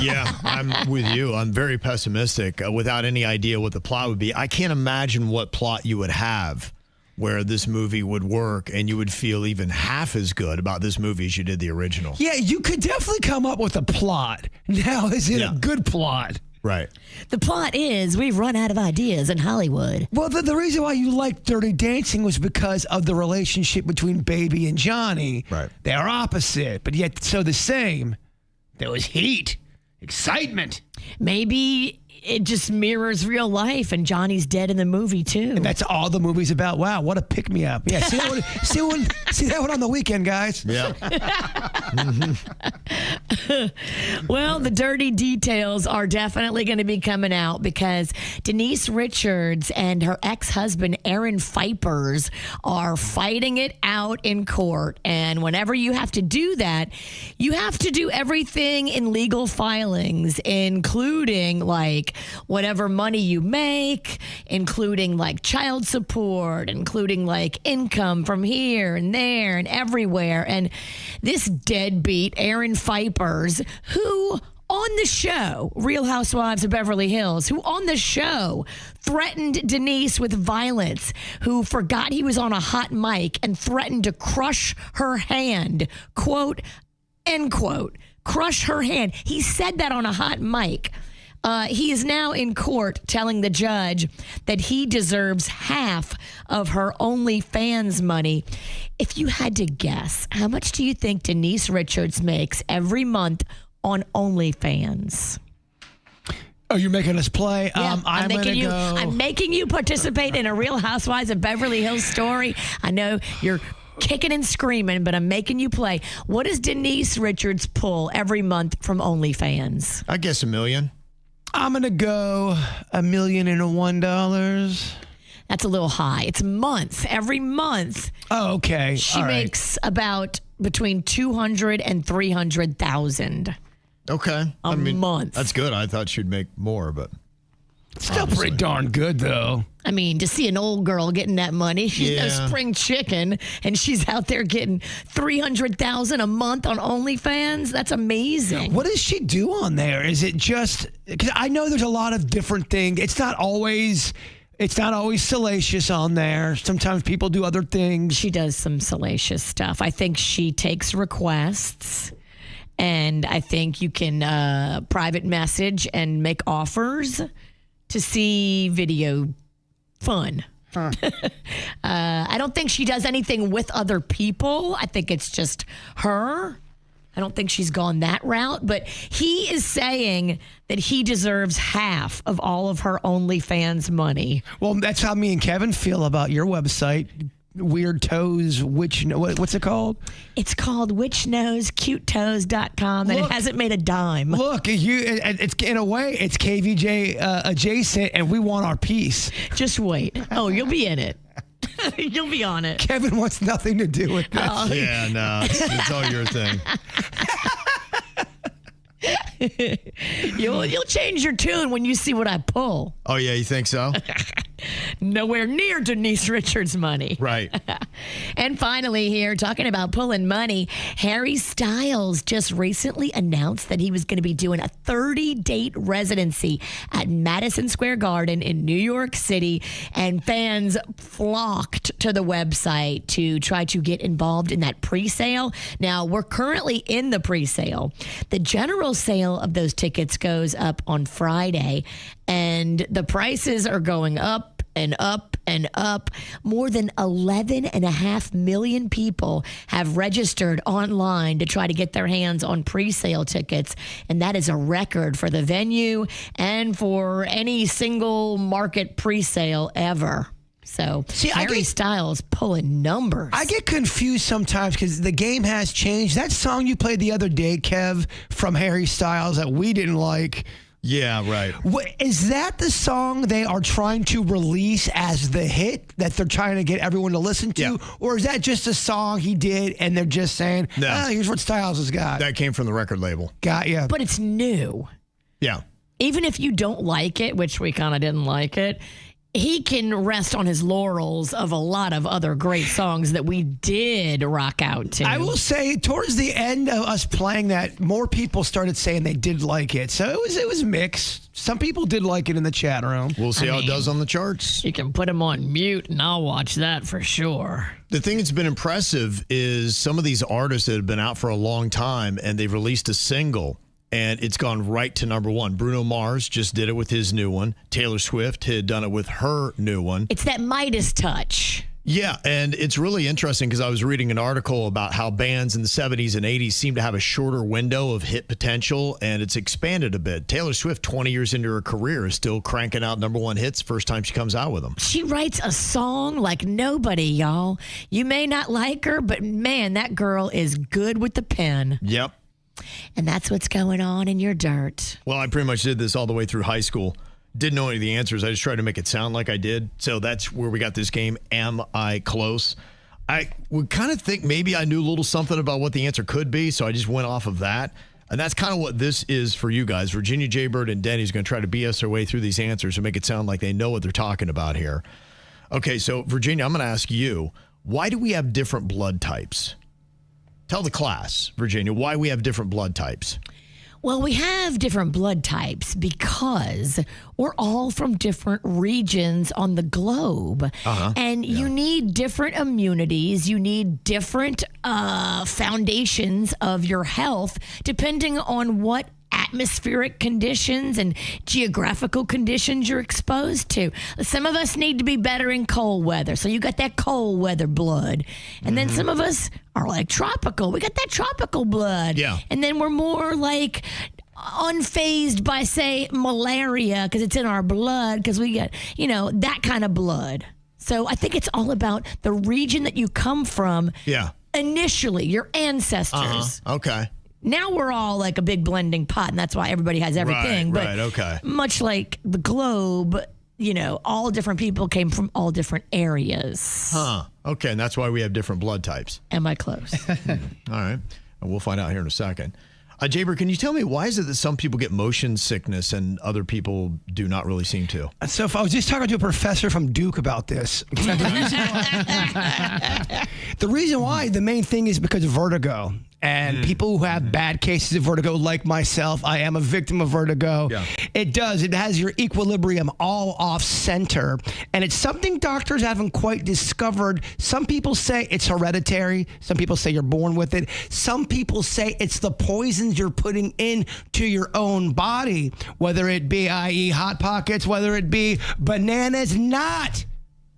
Yeah, I'm with you. I'm very pessimistic without any idea what the plot would be. I can't imagine what plot you would have where this movie would work and you would feel even half as good about this movie as you did the original. Yeah, you could definitely come up with a plot. Now, is it a good plot? Right. The plot is we've run out of ideas in Hollywood. Well, the reason why you liked Dirty Dancing was because of the relationship between Baby and Johnny. Right. They are opposite, but yet so the same. There was heat, excitement. Maybe it just mirrors real life, and Johnny's dead in the movie too. And that's all the movie's about. Wow, what a pick-me-up. Yeah, see that one on the weekend, guys. Yeah. Well, the dirty details are definitely going to be coming out because Denise Richards and her ex-husband Aaron Fipers are fighting it out in court. And whenever you have to do that, you have to do everything in legal filings, including like whatever money you make, including like child support, including like income from here and there and everywhere. And this deadbeat Aaron Fipers, who on the show, Real Housewives of Beverly Hills, who on the show threatened Denise with violence, who forgot he was on a hot mic and threatened to crush her hand, quote, end quote, crush her hand. He said that on a hot mic. He is now in court telling the judge that he deserves half of her OnlyFans money. If you had to guess, how much do you think Denise Richards makes every month on OnlyFans? Oh, you're making us play? Yeah, I'm making you participate in a Real Housewives of Beverly Hills story. I know you're kicking and screaming, but I'm making you play. What does Denise Richards pull every month from OnlyFans? I guess $1 million. I'm going to go $1,001,000. That's a little high. It's a month. Every month. Oh, okay. She All right. makes about between $200,000 and $300,000 Okay. a month. That's good. I thought she'd make more, but Still pretty darn good, though. I mean, to see an old girl getting that money, she's no spring chicken, and she's out there getting $300,000 a month on OnlyFans. That's amazing. What does she do on there? Is it just because I know there's a lot of different things. It's not always salacious on there. Sometimes people do other things. She does some salacious stuff. I think she takes requests, and I think you can private message and make offers to see video fun. I don't think she does anything with other people. I think it's just her. I don't think she's gone that route, but he is saying that he deserves half of all of her OnlyFans money. Well, that's how me and Kevin feel about your website. Weird Toes, what's it called? It's called witchknowscutetoes.com, and it hasn't made a dime. Look, it's in a way, it's KVJ adjacent, and we want our piece. Just wait. Oh, you'll be in it. You'll be on it. Kevin wants nothing to do with this. yeah, no, it's all your thing. You'll change your tune when you see what I pull. Oh, yeah, you think so? Nowhere near Denise Richards' money. Right. And finally here, talking about pulling money, Harry Styles just recently announced that he was going to be doing a 30-date residency at Madison Square Garden in New York City, and fans flocked to the website to try to get involved in that pre-sale. Now, we're currently in the pre-sale. The general sale of those tickets goes up on Friday, and the prices are going up and up and up. More than 11.5 million people have registered online to try to get their hands on pre-sale tickets, and that is a record for the venue and for any single market pre-sale ever. So Harry Styles pulling numbers. I get confused sometimes because the game has changed. That song you played the other day, Kev, from Harry Styles that we didn't like. Yeah, right. Is that the song they are trying to release as the hit that they're trying to get everyone to listen to? Yeah. Or is that just a song he did and they're just saying, here's what Styles has got? That came from the record label. Got ya. But it's new. Yeah. Even if you don't like it, which we kind of didn't like it, he can rest on his laurels of a lot of other great songs that we did rock out to. I will say, towards the end of us playing that, more people started saying they did like it. So it was mixed. Some people did like it in the chat room. We'll see how it does on the charts. You can put him on mute, and I'll watch that for sure. The thing that's been impressive is some of these artists that have been out for a long time, and they've released a single, and it's gone right to number one. Bruno Mars just did it with his new one. Taylor Swift had done it with her new one. It's that Midas touch. Yeah, and it's really interesting because I was reading an article about how bands in the 70s and 80s seem to have a shorter window of hit potential, and it's expanded a bit. Taylor Swift, 20 years into her career, is still cranking out number one hits first time she comes out with them. She writes a song like nobody, y'all. You may not like her, but man, that girl is good with the pen. Yep. And that's what's going on in your dirt. Well, I pretty much did this all the way through high school. Didn't know any of the answers. I just tried to make it sound like I did. So that's where we got this game, Am I Close? I would kind of think maybe I knew a little something about what the answer could be, so I just went off of that. And that's kind of what this is for you guys. Virginia, Jbird, and Denny is going to try to BS their way through these answers and make it sound like they know what they're talking about here. Okay, so Virginia, I'm going to ask you, why do we have different blood types? Tell the class, Virginia, why we have different blood types. Well, we have different blood types because we're all from different regions on the globe. And you need different immunities. You need different foundations of your health depending on what atmospheric conditions and geographical conditions you're exposed to. Some of us need to be better in cold weather, so you got that cold weather blood. And then some of us are like tropical. We got that tropical blood. Yeah. And then we're more like unfazed by, say, malaria because it's in our blood because we get, that kind of blood. So I think it's all about the region that you come from. Yeah. Initially, your ancestors. Okay. Now we're all like a big blending pot, and that's why everybody has everything. Right, okay. Much like the globe, all different people came from all different areas. Huh. Okay, and that's why we have different blood types. Am I close? All right. And we'll find out here in a second. Jbird, can you tell me why is it that some people get motion sickness and other people do not really seem to? So if I was just talking to a professor from Duke about this. The reason why, the main thing is because of vertigo. And people who have bad cases of vertigo, like myself, I am a victim of vertigo. Yeah. It has your equilibrium all off center. And it's something doctors haven't quite discovered. Some people say it's hereditary. Some people say you're born with it. Some people say it's the poisons you're putting into your own body, whether it be, i.e., Hot Pockets, whether it be bananas not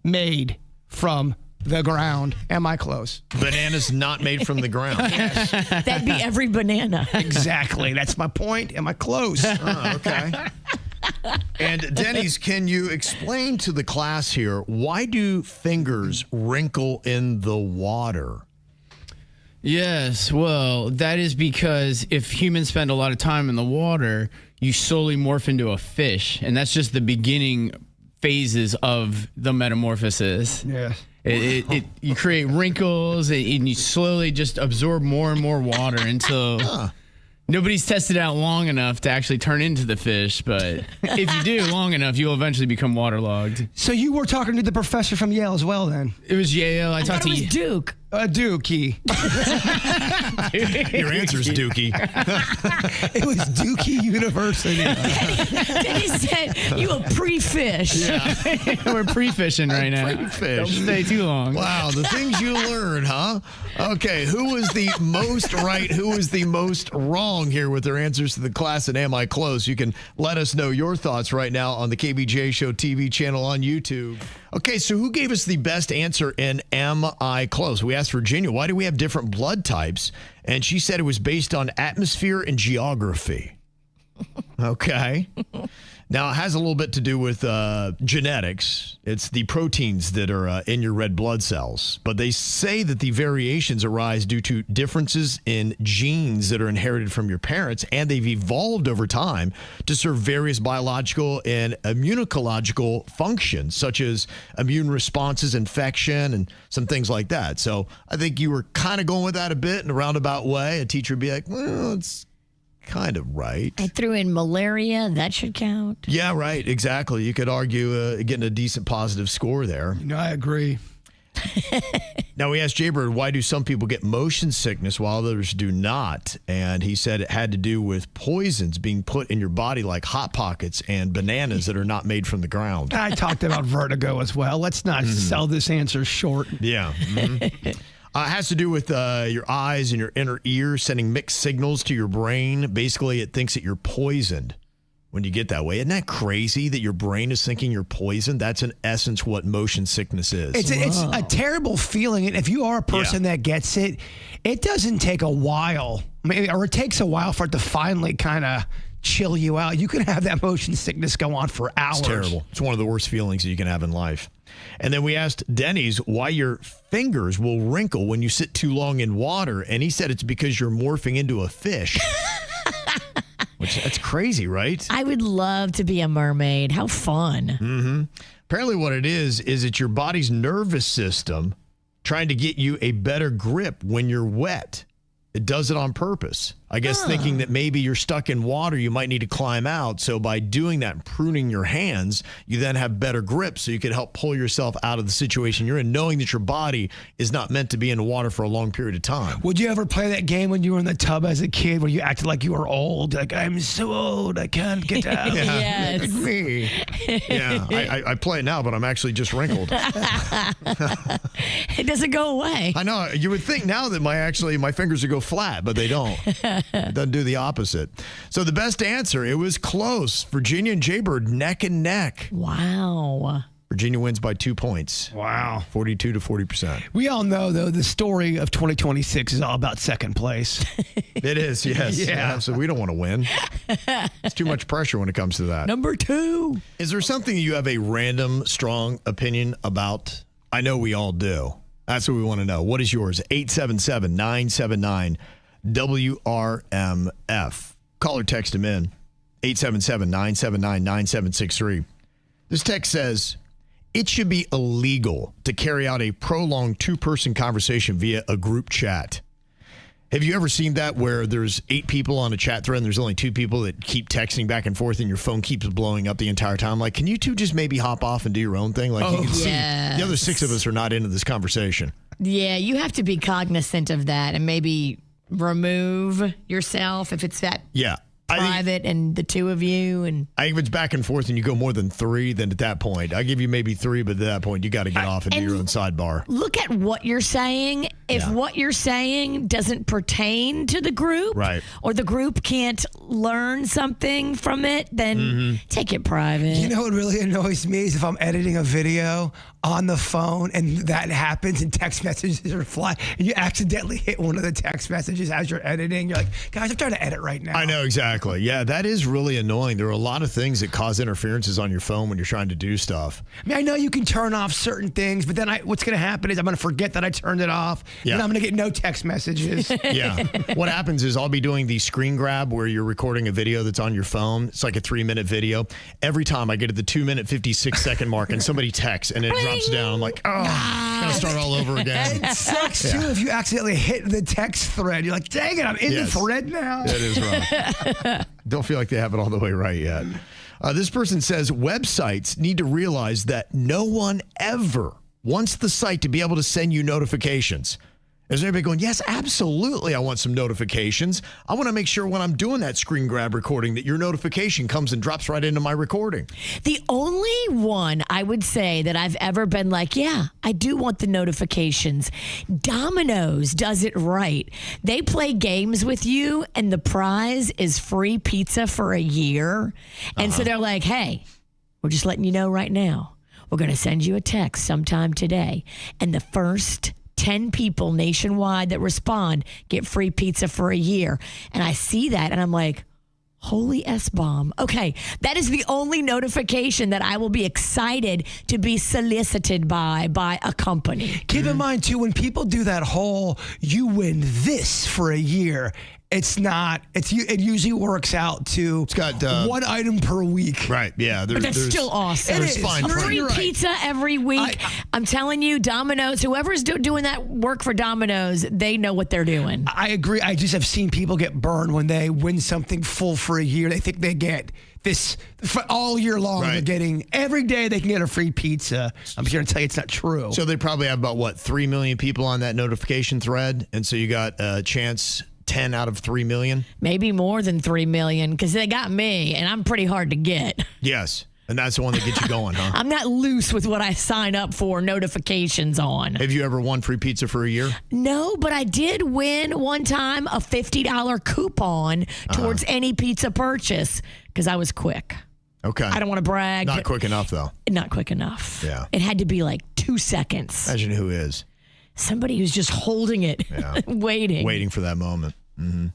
made from the ground. Am I close? Bananas not made from the ground. That'd be every banana. Exactly. That's my point. Am I close? Oh, okay. And Denny's, can you explain to the class here, why do fingers wrinkle in the water? Yes, well, that is because if humans spend a lot of time in the water, you slowly morph into a fish. And that's just the beginning phases of the metamorphosis. Yeah. You create wrinkles and you slowly just absorb more and more water until nobody's tested out long enough to actually turn into the fish. But if you do long enough, you'll eventually become waterlogged. So you were talking to the professor from Yale as well then? It was Yale. I talked to it was Duke. Dookie. Your answer's Dookie. It was Dookie University. Denny said, you a pre-fish. Yeah. We're pre-fishing right now. Pre-fish. Don't stay too long. Wow, the things you learn, huh? Okay, who was the most right? Who was the most wrong here with their answers to the class and Am I Close? You can let us know your thoughts right now on the KVJShow TV channel on YouTube. Okay, so who gave us the best answer in Am I Close? We asked Virginia, why do we have different blood types? And she said it was based on atmosphere and geography. Okay. Now, it has a little bit to do with genetics. It's the proteins that are in your red blood cells. But they say that the variations arise due to differences in genes that are inherited from your parents, and they've evolved over time to serve various biological and immunological functions, such as immune responses, infection, and some things like that. So I think you were kind of going with that a bit in a roundabout way. A teacher would be like, well, it's kind of right. I threw in malaria. That should count. Yeah, right. Exactly. You could argue getting a decent positive score there. No, I agree. Now, we asked Jbird, why do some people get motion sickness while others do not? And he said it had to do with poisons being put in your body like Hot Pockets and bananas that are not made from the ground. I talked about vertigo as well. Let's not sell this answer short. Yeah. Mm-hmm. It has to do with your eyes and your inner ear sending mixed signals to your brain. Basically, it thinks that you're poisoned when you get that way. Isn't that crazy that your brain is thinking you're poisoned? That's in essence what motion sickness is. It's a terrible feeling. And if you are a person that gets it, it doesn't take a while. Or it takes a while for it to finally kind of chill you out. You can have that motion sickness go on for hours. It's terrible. It's one of the worst feelings that you can have in life. And then we asked Denny's why your fingers will wrinkle when you sit too long in water. And he said it's because you're morphing into a fish. That's crazy, right? I would love to be a mermaid. How fun. Mm-hmm. Apparently what it is it's your body's nervous system trying to get you a better grip when you're wet. It does it on purpose. I guess thinking that maybe you're stuck in water, you might need to climb out. So by doing that and pruning your hands, you then have better grip so you can help pull yourself out of the situation you're in, knowing that your body is not meant to be in the water for a long period of time. Would you ever play that game when you were in the tub as a kid where you acted like you were old? Like, I'm so old, I can't get out. Yes. Look at me. Yeah, I play it now, but I'm actually just wrinkled. It doesn't go away. I know. You would think now that my fingers would go flat, but they don't. It doesn't do the opposite. So the best answer, it was close. Virginia and Jbird neck and neck. Wow. Virginia wins by 2 points. Wow. 42 to 40%. We all know, though, the story of 2026 is all about second place. It is, yes. Yeah. So we don't want to win. It's too much pressure when it comes to that. Number 2. Is there something you have a random, strong opinion about? I know we all do. That's what we want to know. What is yours? 877-979-0995. WRMF. Call or text him in. 877-979-9763. This text says, it should be illegal to carry out a prolonged two-person conversation via a group chat. Have you ever seen that where there's 8 people on a chat thread and there's only 2 people that keep texting back and forth and your phone keeps blowing up the entire time? Like, can you two just maybe hop off and do your own thing? Like, you can see the other 6 of us are not into this conversation. Yeah, you have to be cognizant of that and maybe remove yourself if it's that private and the 2 of you. And I think if it's back and forth and you go more than 3, then at that point, I give you maybe 3, but at that point, you got to get off and do your own sidebar. Look at what you're saying. If what you're saying doesn't pertain to the group, right, or the group can't learn something from it, then take it private. You know what really annoys me is if I'm editing a video on the phone and that happens and text messages are flying and you accidentally hit one of the text messages as you're editing. You're like, guys, I'm trying to edit right now. I know, exactly. Yeah, that is really annoying. There are a lot of things that cause interferences on your phone when you're trying to do stuff. I mean, I know you can turn off certain things, but then what's going to happen is I'm going to forget that I turned it off. Yeah. And I'm going to get no text messages. Yeah. What happens is I'll be doing the screen grab where you're recording a video that's on your phone. It's like a 3-minute video. Every time I get to the 2-minute, 56-second mark and somebody texts and it drops down, I'm like, gotta start all over again. It sucks, too, if you accidentally hit the text thread. You're like, dang it, I'm in the thread now. That is rough. Don't feel like they have it all the way right yet. This person says websites need to realize that no one ever wants the site to be able to send you notifications. Is anybody going, yes, absolutely, I want some notifications. I want to make sure when I'm doing that screen grab recording that your notification comes and drops right into my recording. The only one I would say that I've ever been like, yeah, I do want the notifications. Domino's does it right. They play games with you, and the prize is free pizza for a year. And so they're like, hey, we're just letting you know right now. We're going to send you a text sometime today. And the first 10 people nationwide that respond get free pizza for a year. And I see that and I'm like, holy S-bomb. Okay, that is the only notification that I will be excited to be solicited by a company. Keep in mind, too, when people do that whole, you win this for a year, it usually works out to it's got, 1 item per week. Right, yeah. But that's still awesome. It is. Free pizza every week. I'm telling you, Domino's, whoever's doing that work for Domino's, they know what they're doing. I agree. I just have seen people get burned when they win something full for a year. They think they get this for all year long. Right. They're getting, every day they can get a free pizza. I'm here to tell you it's not true. So they probably have about, 3 million people on that notification thread? And so you got a chance 10 out of 3 million? Maybe more than 3 million because they got me and I'm pretty hard to get. Yes. And that's the one that gets you going, huh? I'm not loose with what I sign up for notifications on. Have you ever won free pizza for a year? No, but I did win one time a $50 coupon towards any pizza purchase because I was quick. Okay. I don't want to brag. Not quick enough, though. Not quick enough. Yeah. It had to be like 2 seconds. Imagine who is. Somebody who's just holding it, waiting. Waiting for that moment. Mm-hmm.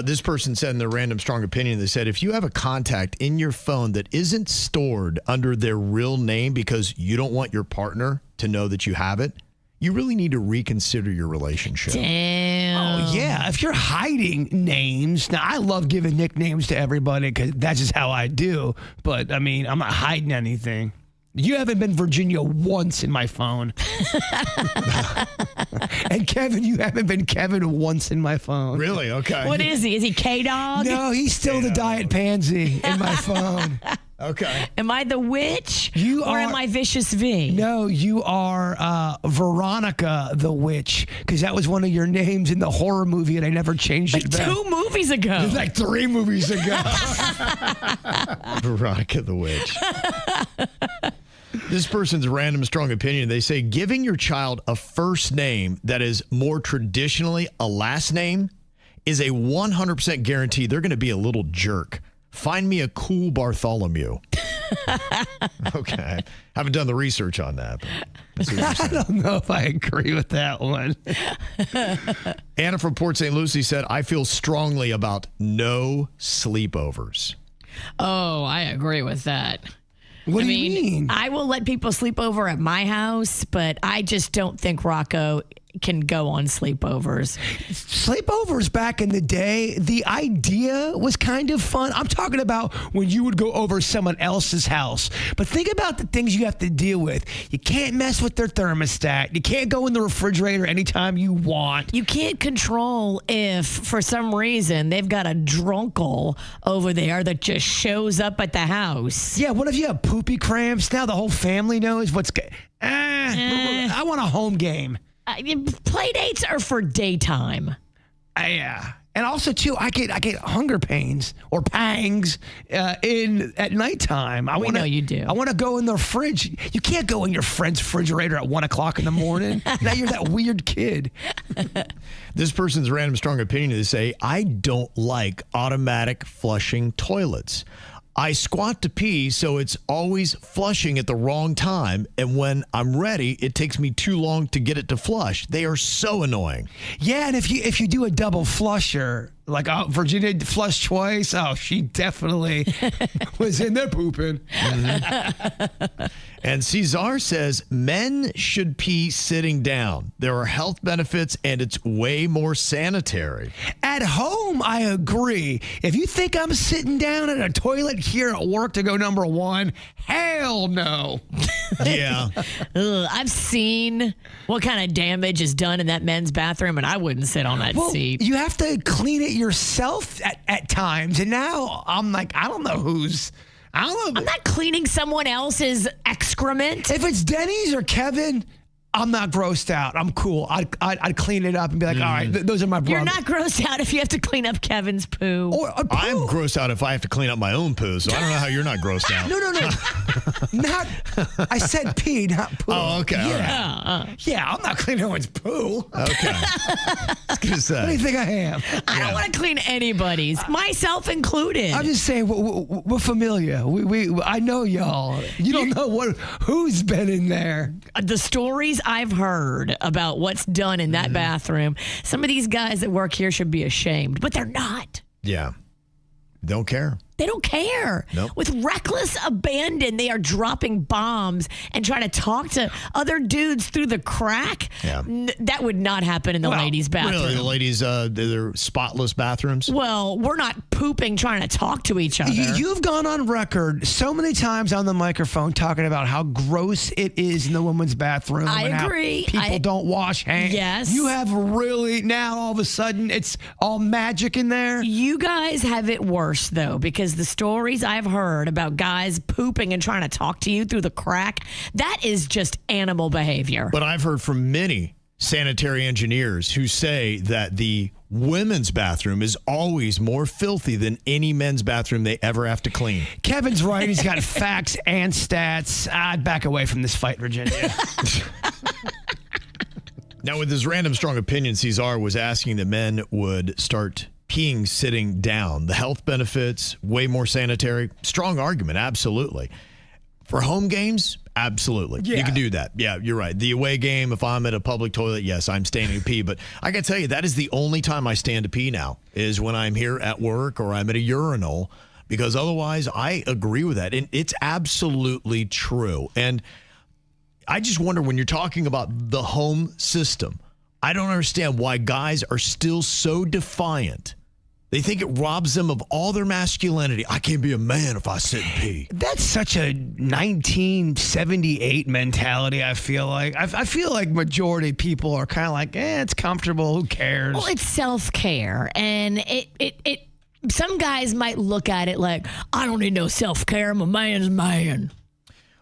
This person said in their random strong opinion, they said, if you have a contact in your phone that isn't stored under their real name because you don't want your partner to know that you have it, you really need to reconsider your relationship. Damn. Oh, yeah. If you're hiding names, now I love giving nicknames to everybody because that's just how I do. But, I mean, I'm not hiding anything. You haven't been Virginia once in my phone. And Kevin, you haven't been Kevin once in my phone. Really? Okay. What is he? Is he K-Dog? No, he's still the Diet Pansy in my phone. Okay. Am I the witch? Or am I Vicious V? No, you are Veronica the Witch, because that was one of your names in the horror movie, and I never changed it back. 2 movies ago. It was like 3 movies ago. Veronica the Witch. This person's random strong opinion. They say giving your child a first name that is more traditionally a last name is a 100% guarantee they're going to be a little jerk. Find me a cool Bartholomew. Okay. Haven't done the research on that. I don't know if I agree with that one. Anna from Port St. Lucie said, I feel strongly about no sleepovers. Oh, I agree with that. What do you mean? I will let people sleep over at my house, but I just don't think Rocco, can go on sleepovers. Sleepovers back in the day, the idea was kind of fun. I'm talking about when you would go over someone else's house. But think about the things you have to deal with. You can't mess with their thermostat. You can't go in the refrigerator anytime you want. You can't control if, for some reason, they've got a drunkle over there that just shows up at the house. Yeah, what if you have poopy cramps? Now the whole family knows what's I want a home game. Play dates are for daytime. Yeah. And also, too, I get hunger pains or pangs at nighttime. We know you do. I want to go in the fridge. You can't go in your friend's refrigerator at 1 o'clock in the morning. Now you're that weird kid. This person's random strong opinion is say, I don't like automatic flushing toilets. I squat to pee, so it's always flushing at the wrong time. And when I'm ready, it takes me too long to get it to flush. They are so annoying. Yeah, and if you do a double flusher, like Virginia flushed twice, she definitely was in there pooping. Mm-hmm. And Cesar says men should pee sitting down. There are health benefits, and it's way more sanitary. At home, I agree. If you think I'm sitting down in a toilet here at work to go number one, hell no. Yeah. I've seen what kind of damage is done in that men's bathroom, and I wouldn't sit on that seat. You have to clean it yourself at times. And now I'm like, I don't know. I'm not cleaning someone else's excrement. If it's Denny's or Kevin, I'm not grossed out. I'm cool. I'd clean it up and be like, all right, those are my brothers. You're not grossed out if you have to clean up Kevin's poo. Or poo. I'm grossed out if I have to clean up my own poo, so I don't know how you're not grossed out. No. Not, I said pee, not poo. Oh, okay. Yeah. Yeah, I'm not cleaning anyone's poo. Okay. I was going to say. What do you think I am? I don't want to clean anybody's, myself included. I'm just saying, we're familiar. I know y'all. You don't know who's been in there. The stories I've heard about what's done in that bathroom, some of these guys that work here should be ashamed, but they're not. Yeah. Don't care. They don't care. Nope. With reckless abandon, they are dropping bombs and trying to talk to other dudes through the crack. Yeah. That would not happen in the ladies' bathroom. Really? The ladies, they're spotless bathrooms? Well, we're not pooping trying to talk to each other. You've gone on record so many times on the microphone talking about how gross it is in the women's bathroom. I agree. How people don't wash hands. Yes. You have really, now all of a sudden, it's all magic in there. You guys have it worse, though, because the stories I've heard about guys pooping and trying to talk to you through the crack, that is just animal behavior. But I've heard from many sanitary engineers who say that the women's bathroom is always more filthy than any men's bathroom they ever have to clean. Kevin's right. He's got facts and stats. I'd back away from this fight, Virginia. Now, with his random strong opinion, Cesar was asking that men would start peeing sitting down. The health benefits, way more sanitary. Strong argument, absolutely. For home games, absolutely. Yeah. You can do that. Yeah, you're right. The away game, if I'm at a public toilet, yes, I'm standing to pee. But I got to tell you, that is the only time I stand to pee now, is when I'm here at work or I'm at a urinal, because otherwise I agree with that. And it's absolutely true. And I just wonder, when you're talking about the home system, I don't understand why guys are still so defiant. They think it robs them of all their masculinity. I can't be a man if I sit and pee. That's such a 1978 mentality, I feel like. I feel like majority of people are kind of like, it's comfortable. Who cares? Well, it's self-care. And it some guys might look at it like, I don't need no self-care. I'm a man's man.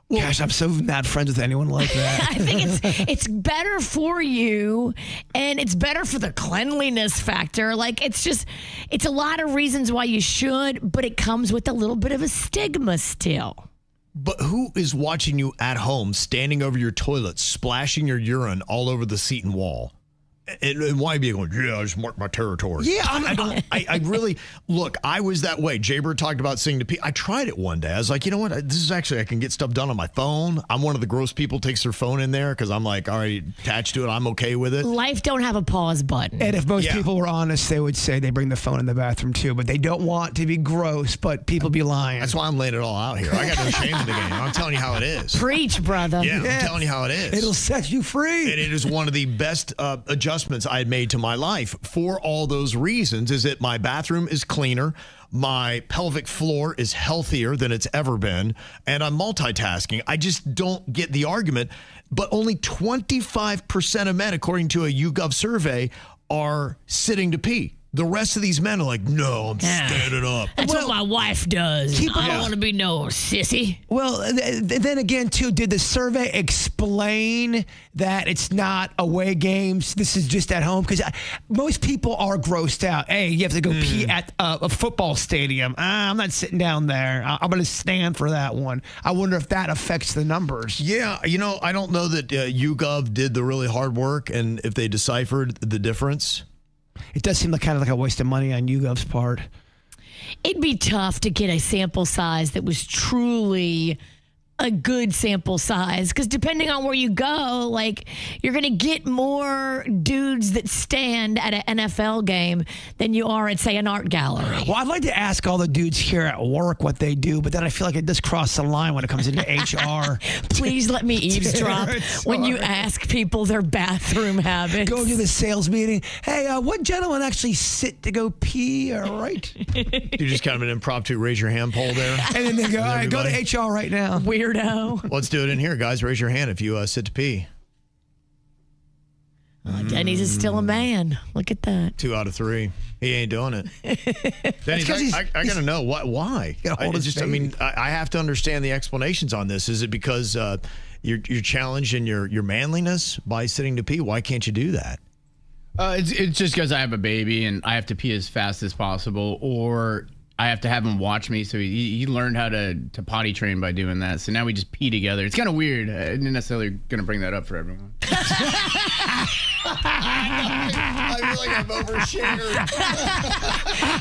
Well, gosh, I'm so not friends with anyone like that. I think it's better for you, and it's better for the cleanliness factor. Like, it's a lot of reasons why you should, but it comes with a little bit of a stigma still. But who is watching you at home, standing over your toilet, splashing your urine all over the seat and wall? And why be going, yeah, I just mark my territory. Yeah, I really, look, I was that way. Jbird talked about sitting to pee. I tried it one day. I was like, you know what? This is actually, I can get stuff done on my phone. I'm one of the gross people who takes their phone in there because I'm like, all right, attached to it. I'm okay with it. Life don't have a pause button. And if most people were honest, they would say they bring the phone in the bathroom too, but they don't want to be gross, but people be lying. That's why I'm laying it all out here. I got no shame in the game. I'm telling you how it is. Preach, brother. Yeah, I'm telling you how it is. It'll set you free. And it is one of the best adjustments I had made to my life for all those reasons is that my bathroom is cleaner. My pelvic floor is healthier than it's ever been. And I'm multitasking. I just don't get the argument. But only 25% of men, according to a YouGov survey, are sitting to pee. The rest of these men are like, no, I'm standing up. That's what my wife does. I don't want to be no sissy. Well, then again, too, did the survey explain that it's not away games? This is just at home? Because most people are grossed out. Hey, you have to go pee at a football stadium. I'm not sitting down there. I'm going to stand for that one. I wonder if that affects the numbers. Yeah, I don't know that YouGov did the really hard work and if they deciphered the difference. It does seem like kind of like a waste of money on YouGov's part. It'd be tough to get a sample size that was truly a good sample size because depending on where you go, like you're going to get more dudes that stand at an NFL game than you are at, say, an art gallery. Well, I'd like to ask all the dudes here at work what they do, but then I feel like it does cross the line when it comes into HR. Please let me eavesdrop when you ask people their bathroom habits. Go to the sales meeting. Hey, what gentlemen actually sit to go pee? All right. You just kind of an impromptu raise your hand poll there. And then they go, all right, go to HR right now. Weirdo. Let's do it in here, guys. Raise your hand if you sit to pee. Denny's is still a man. Look at that. 2 out of 3. He ain't doing it. Denny's, I got to know why. I have to understand the explanations on this. Is it because you're challenged in your manliness by sitting to pee? Why can't you do that? It's just because I have a baby and I have to pee as fast as possible, or I have to have him watch me. So he learned how to potty train by doing that. So now we just pee together. It's kind of weird. I'm not necessarily going to bring that up for everyone. I feel like I've overshared.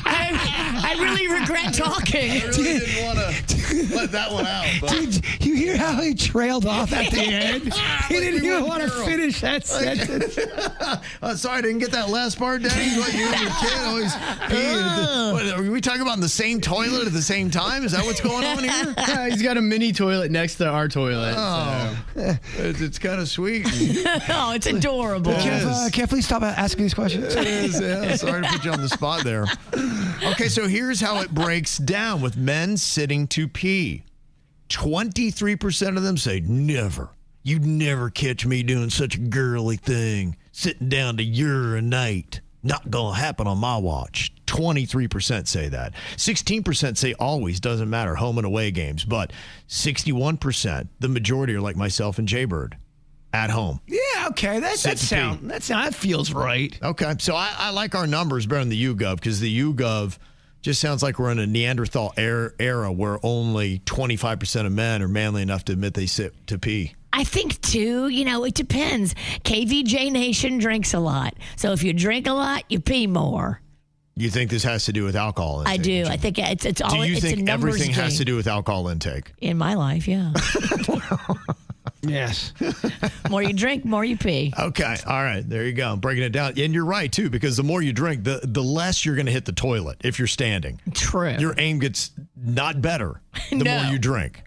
I really regret talking. I really didn't want to let that one out. But. Did you hear how he trailed off at the end? He didn't even want to finish that sentence. Sorry, I didn't get that last part, Denny. What, you and your kid always peeing? What, are we talking about in the same toilet at the same time? Is that what's going on here? Yeah, he's got a mini toilet next to our toilet. Oh, so. It's kind of sweet. Oh, it's adorable. Can I please stop asking these questions? It is, yeah. Sorry to put you on the spot there. Okay, so here's how it breaks down with men sitting to pee. 23% of them say, never. You'd never catch me doing such a girly thing. Sitting down to urinate. Not going to happen on my watch. 23% say that. 16% say always, doesn't matter, home and away games. But 61%, the majority are like myself and Jbird. At home. Yeah, okay. That feels right. Okay, so I like our numbers better than the YouGov because the YouGov just sounds like we're in a Neanderthal era where only 25% of men are manly enough to admit they sit to pee. I think, too, it depends. KVJ Nation drinks a lot. So if you drink a lot, you pee more. You think this has to do with alcohol intake? I do. I think it's all. Do you it's think a numbers everything game. has to do with alcohol intake? In my life, yeah. Yes. More you drink, more you pee. Okay. All right. There you go. Breaking it down. And you're right, too, because the more you drink, the less you're going to hit the toilet if you're standing. True. Your aim gets not better the more you drink.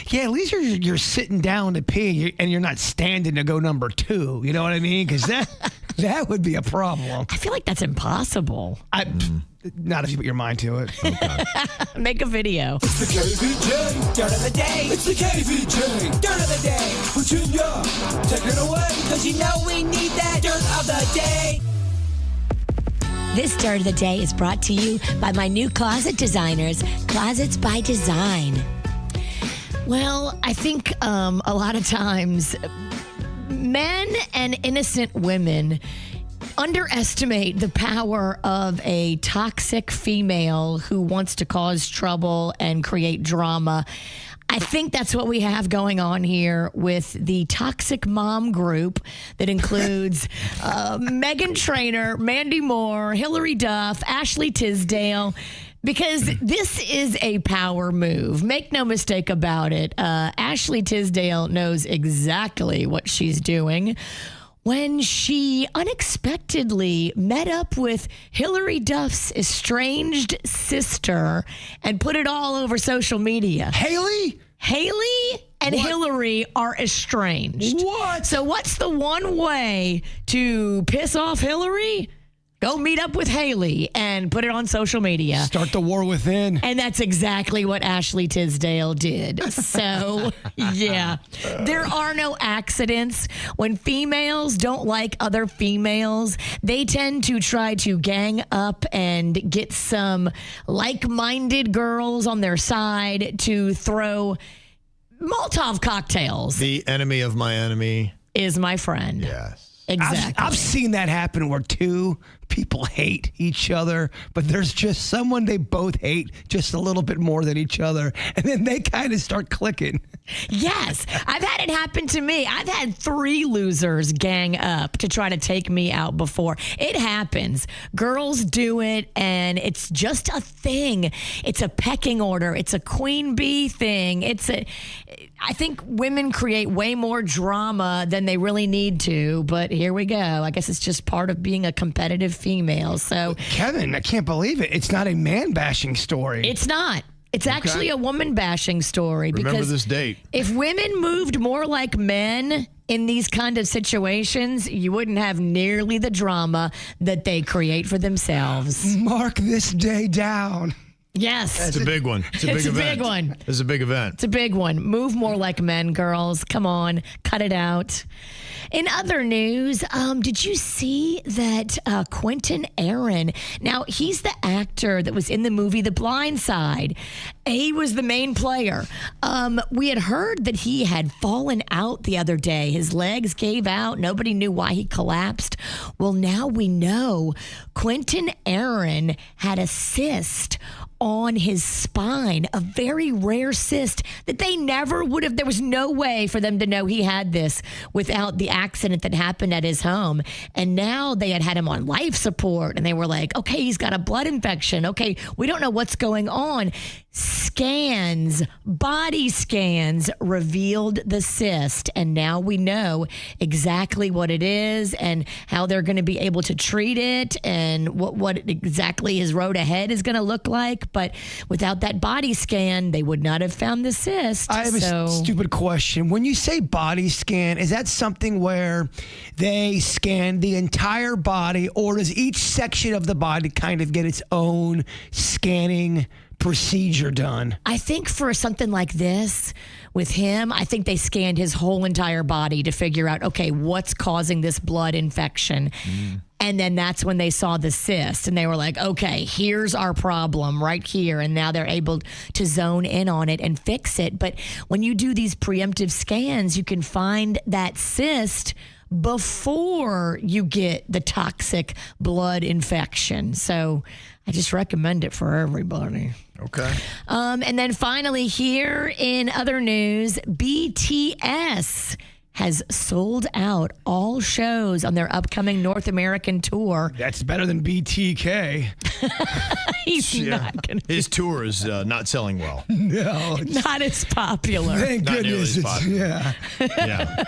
Yeah, at least you're sitting down to pee and you're not standing to go number 2. You know what I mean? Because that would be a problem. I feel like that's impossible. Not if you put your mind to it. Okay. Make a video. It's the KVJ Dirt of the Day. It's the KVJ Dirt of the Day. Virginia, take it away. Because you know we need that Dirt of the Day. This Dirt of the Day is brought to you by my new closet designers, Closets by Design. Well, I think a lot of times men and innocent women underestimate the power of a toxic female who wants to cause trouble and create drama. I think that's what we have going on here with the toxic mom group that includes Meghan Trainor, Mandy Moore, Hilary Duff, Ashley Tisdale. Because this is a power move. Make no mistake about it. Ashley Tisdale knows exactly what she's doing when she unexpectedly met up with Hilary Duff's estranged sister and put it all over social media. Hailey And Hilary are estranged. What? So what's the one way to piss off Hilary? Go meet up with Hailey and put it on social media. Start the war within. And that's exactly what Ashley Tisdale did. So, yeah, there are no accidents. When females don't like other females, they tend to try to gang up and get some like-minded girls on their side to throw Molotov cocktails. The enemy of my enemy is my friend. Yes. Exactly. I've seen that happen where two people hate each other, but there's just someone they both hate just a little bit more than each other, and then they kind of start clicking. Yes, I've had it happen to me. I've had 3 losers gang up to try to take me out before. It happens. Girls do it, and it's just a thing. It's a pecking order. It's a queen bee thing. I think women create way more drama than they really need to, but here we go. I guess it's just part of being a competitive female. So, Kevin, I can't believe it. It's not a man-bashing story. It's not. It's actually a woman-bashing story. Remember this date. If women moved more like men in these kind of situations, you wouldn't have nearly the drama that they create for themselves. Mark this day down. Yes. It's a big one. It's a big event. Big one. It's a big event. It's a big one. Move more like men, girls. Come on. Cut it out. In other news, did you see that Quentin Aaron, now he's the actor that was in the movie The Blind Side. He was the main player. We had heard that he had fallen out the other day. His legs gave out. Nobody knew why he collapsed. Well, now we know Quentin Aaron had a cyst on his spine, a very rare cyst that they never would have. There was no way for them to know he had this without the accident that happened at his home. And now they had him on life support, and they were like, okay, he's got a blood infection. Okay, we don't know what's going on. Body scans revealed the cyst, and now we know exactly what it is and how they're going to be able to treat it and what exactly his road ahead is going to look like. But without that body scan, they would not have found the cyst. I have a stupid question. When you say body scan, is that something where they scan the entire body, or does each section of the body kind of get its own scanning procedure done? I think for something like this with him, I think they scanned his whole entire body to figure out, okay, what's causing this blood infection? And then that's when they saw the cyst, and they were like, okay, here's our problem right here. And now they're able to zone in on it and fix it. But when you do these preemptive scans, you can find that cyst before you get the toxic blood infection. So I just recommend it for everybody. Okay. And then finally, here in other news, BTS has sold out all shows on their upcoming North American tour. That's better than BTK. He's not going to. His tour is not selling well. No. Not as popular. Thank Not nearly goodness. as popular. Yeah.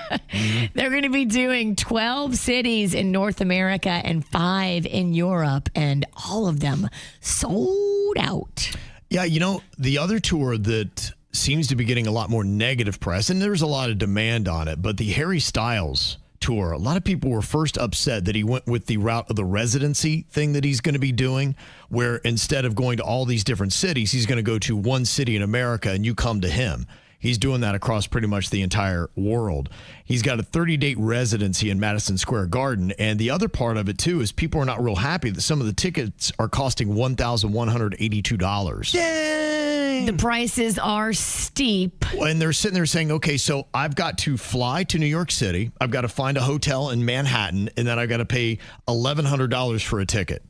They're going to be doing 12 cities in North America and 5 in Europe, and all of them sold out. Yeah, you know, the other tour that seems to be getting a lot more negative press, and there's a lot of demand on it, but the Harry Styles tour, a lot of people were first upset that he went with the route of the residency thing that he's going to be doing, where instead of going to all these different cities, he's going to go to one city in America and you come to him. He's doing that across pretty much the entire world. He's got a 30-date residency in Madison Square Garden. And the other part of it, too, is people are not real happy that some of the tickets are costing $1,182. Dang. The prices are steep. And they're sitting there saying, okay, so I've got to fly to New York City. I've got to find a hotel in Manhattan, and then I've got to pay $1,100 for a ticket.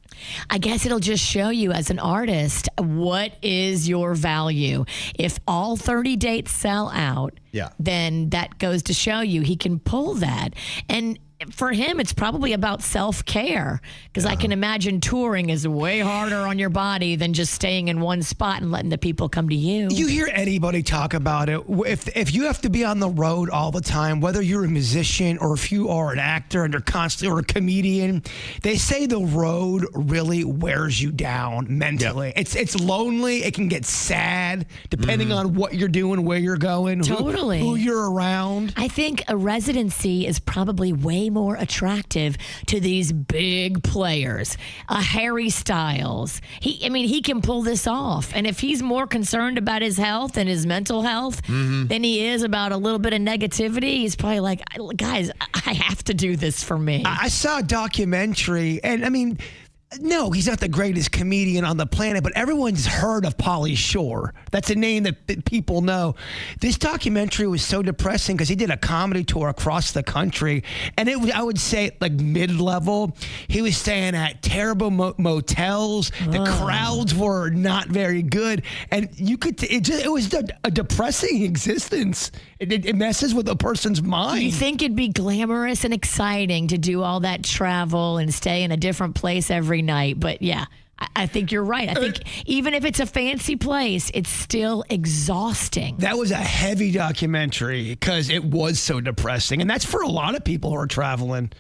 I guess it'll just show you as an artist, what is your value? If all 30 dates sell out, then that goes to show you he can pull that. And for him, it's probably about self-care, because I can imagine touring is way harder on your body than just staying in one spot and letting the people come to you. You hear anybody talk about it. If you have to be on the road all the time, whether you're a musician or if you are an actor and you're constantly, or a comedian, they say the road really wears you down mentally. It's lonely. It can get sad depending on what you're doing, where you're going, who you're around. I think a residency is probably way more attractive to these big players. Harry Styles. He can pull this off. And if he's more concerned about his health and his mental health than he is about a little bit of negativity, he's probably like, guys, I have to do this for me. I saw a documentary, and no, he's not the greatest comedian on the planet, but everyone's heard of Pauly Shore. That's a name that people know. This documentary was so depressing because he did a comedy tour across the country, and it was, I would say, like mid-level. He was staying at terrible motels. The crowds were not very good, and it was a depressing existence. It messes with a person's mind. You think it'd be glamorous and exciting to do all that travel and stay in a different place every night, but yeah, I think you're right. I think even if it's a fancy place, it's still exhausting. That was a heavy documentary because it was so depressing, and that's for a lot of people who are traveling.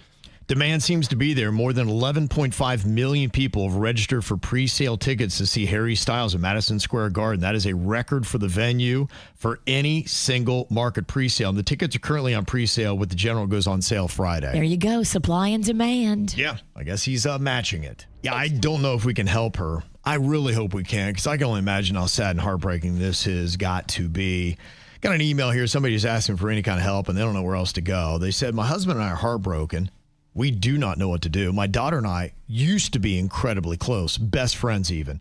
Demand seems to be there. More than 11.5 million people have registered for pre-sale tickets to see Harry Styles at Madison Square Garden. That is a record for the venue for any single market pre-sale. And the tickets are currently on pre-sale, with the general goes on sale Friday. There you go. Supply and demand. Yeah, I guess he's matching it. Yeah, I don't know if we can help her. I really hope we can, because I can only imagine how sad and heartbreaking this has got to be. Got an email here. Somebody's asking for any kind of help, and they don't know where else to go. They said, my husband and I are heartbroken. We do not know what to do. My daughter and I used to be incredibly close, best friends even.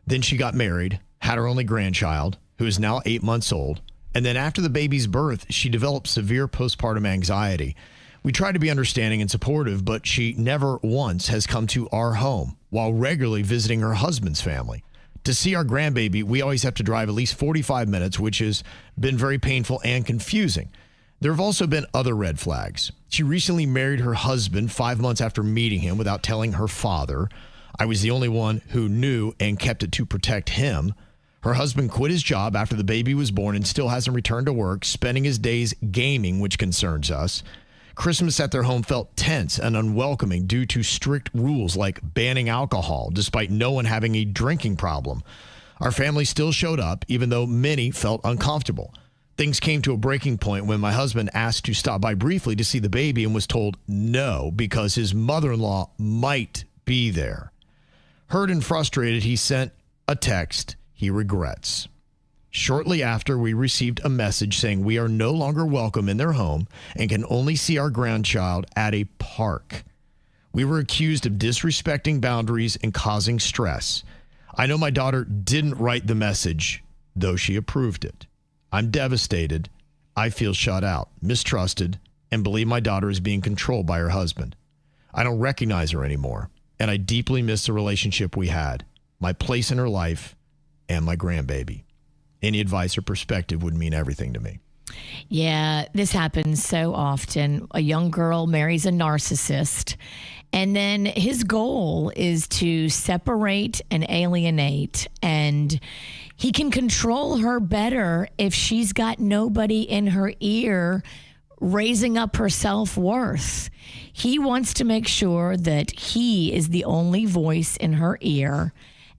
Then she got married, had her only grandchild, who is now 8 months old. And then after the baby's birth, she developed severe postpartum anxiety. We tried to be understanding and supportive, but she never once has come to our home while regularly visiting her husband's family. To see our grandbaby, we always have to drive at least 45 minutes, which has been very painful and confusing. There have also been other red flags. She recently married her husband 5 months after meeting him without telling her father. I was the only one who knew and kept it to protect him. Her husband quit his job after the baby was born and still hasn't returned to work, spending his days gaming, which concerns us. Christmas at their home felt tense and unwelcoming due to strict rules like banning alcohol, despite no one having a drinking problem. Our family still showed up, even though many felt uncomfortable. Things came to a breaking point when my husband asked to stop by briefly to see the baby and was told no because his mother-in-law might be there. Hurt and frustrated, he sent a text he regrets. Shortly after, we received a message saying we are no longer welcome in their home and can only see our grandchild at a park. We were accused of disrespecting boundaries and causing stress. I know my daughter didn't write the message, though she approved it. I'm devastated. I feel shut out, mistrusted, and believe my daughter is being controlled by her husband. I don't recognize her anymore, and I deeply miss the relationship we had, my place in her life, and my grandbaby. Any advice or perspective would mean everything to me. Yeah, this happens so often. A young girl marries a narcissist, and then his goal is to separate and alienate, and he can control her better if she's got nobody in her ear raising up her self-worth. He wants to make sure that he is the only voice in her ear.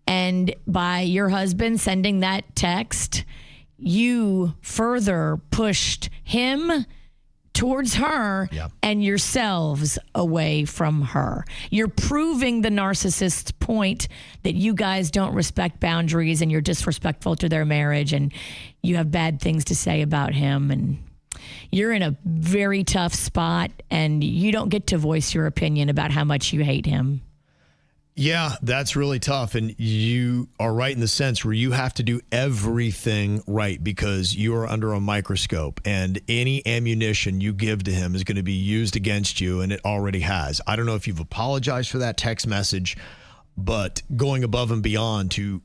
And by your husband sending that text, you further pushed him towards her and yourselves away from her. You're proving the narcissist's point that you guys don't respect boundaries and you're disrespectful to their marriage and you have bad things to say about him, and you're in a very tough spot and you don't get to voice your opinion about how much you hate him. Yeah, that's really tough. And you are right in the sense where you have to do everything right because you are under a microscope and any ammunition you give to him is going to be used against you, and it already has. I don't know if you've apologized for that text message, but going above and beyond to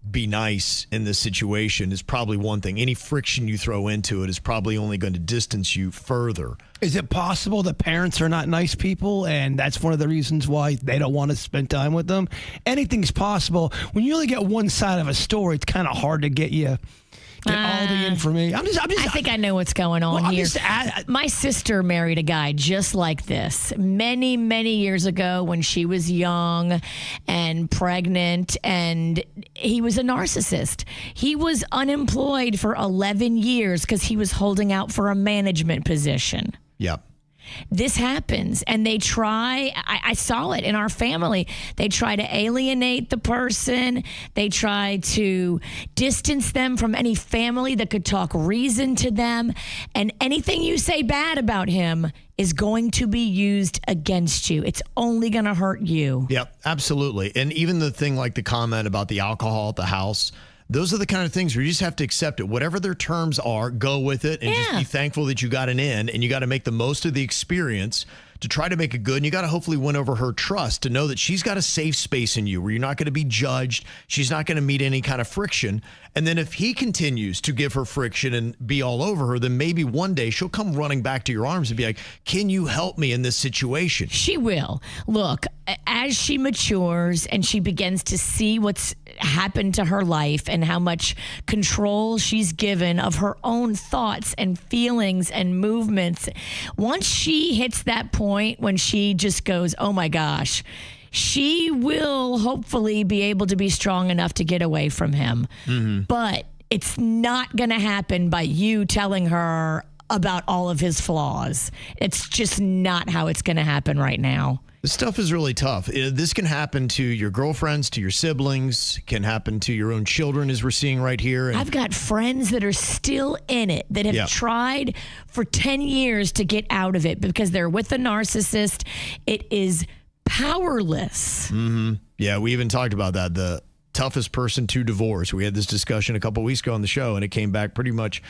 be nice in this situation is probably one thing. Any friction you throw into it is probably only going to distance you further. Is it possible the parents are not nice people and that's one of the reasons why they don't want to spend time with them? Anything's possible. When you only get one side of a story, it's kind of hard to get all the information. I think I know what's going on here. My sister married a guy just like this many, many years ago when she was young and pregnant, and he was a narcissist. He was unemployed for 11 years because he was holding out for a management position. Yep. This happens, and they try. I saw it in our family. They try to alienate the person. They try to distance them from any family that could talk reason to them. And anything you say bad about him is going to be used against you. It's only going to hurt you. Yep, absolutely. And even the thing like the comment about the alcohol at the house, those are the kind of things where you just have to accept it. Whatever their terms are, go with it and just be thankful that you got an in, and you got to make the most of the experience to try to make it good. And you got to hopefully win over her trust to know that she's got a safe space in you where you're not going to be judged. She's not going to meet any kind of friction. And then if he continues to give her friction and be all over her, then maybe one day she'll come running back to your arms and be like, can you help me in this situation? She will. Look, as she matures and she begins to see what's happened to her life and how much control she's given of her own thoughts and feelings and movements, once she hits that point when she just goes, oh my gosh, she will hopefully be able to be strong enough to get away from him. Mm-hmm. But it's not going to happen by you telling her about all of his flaws. It's just not how it's going to happen right now. This stuff is really tough. This can happen to your girlfriends, to your siblings, can happen to your own children, as we're seeing right here. And I've got friends that are still in it that have tried for 10 years to get out of it because they're with a narcissist. It is powerless. Mm-hmm. Yeah, we even talked about that. The toughest person to divorce. We had this discussion a couple weeks ago on the show, and it came back pretty much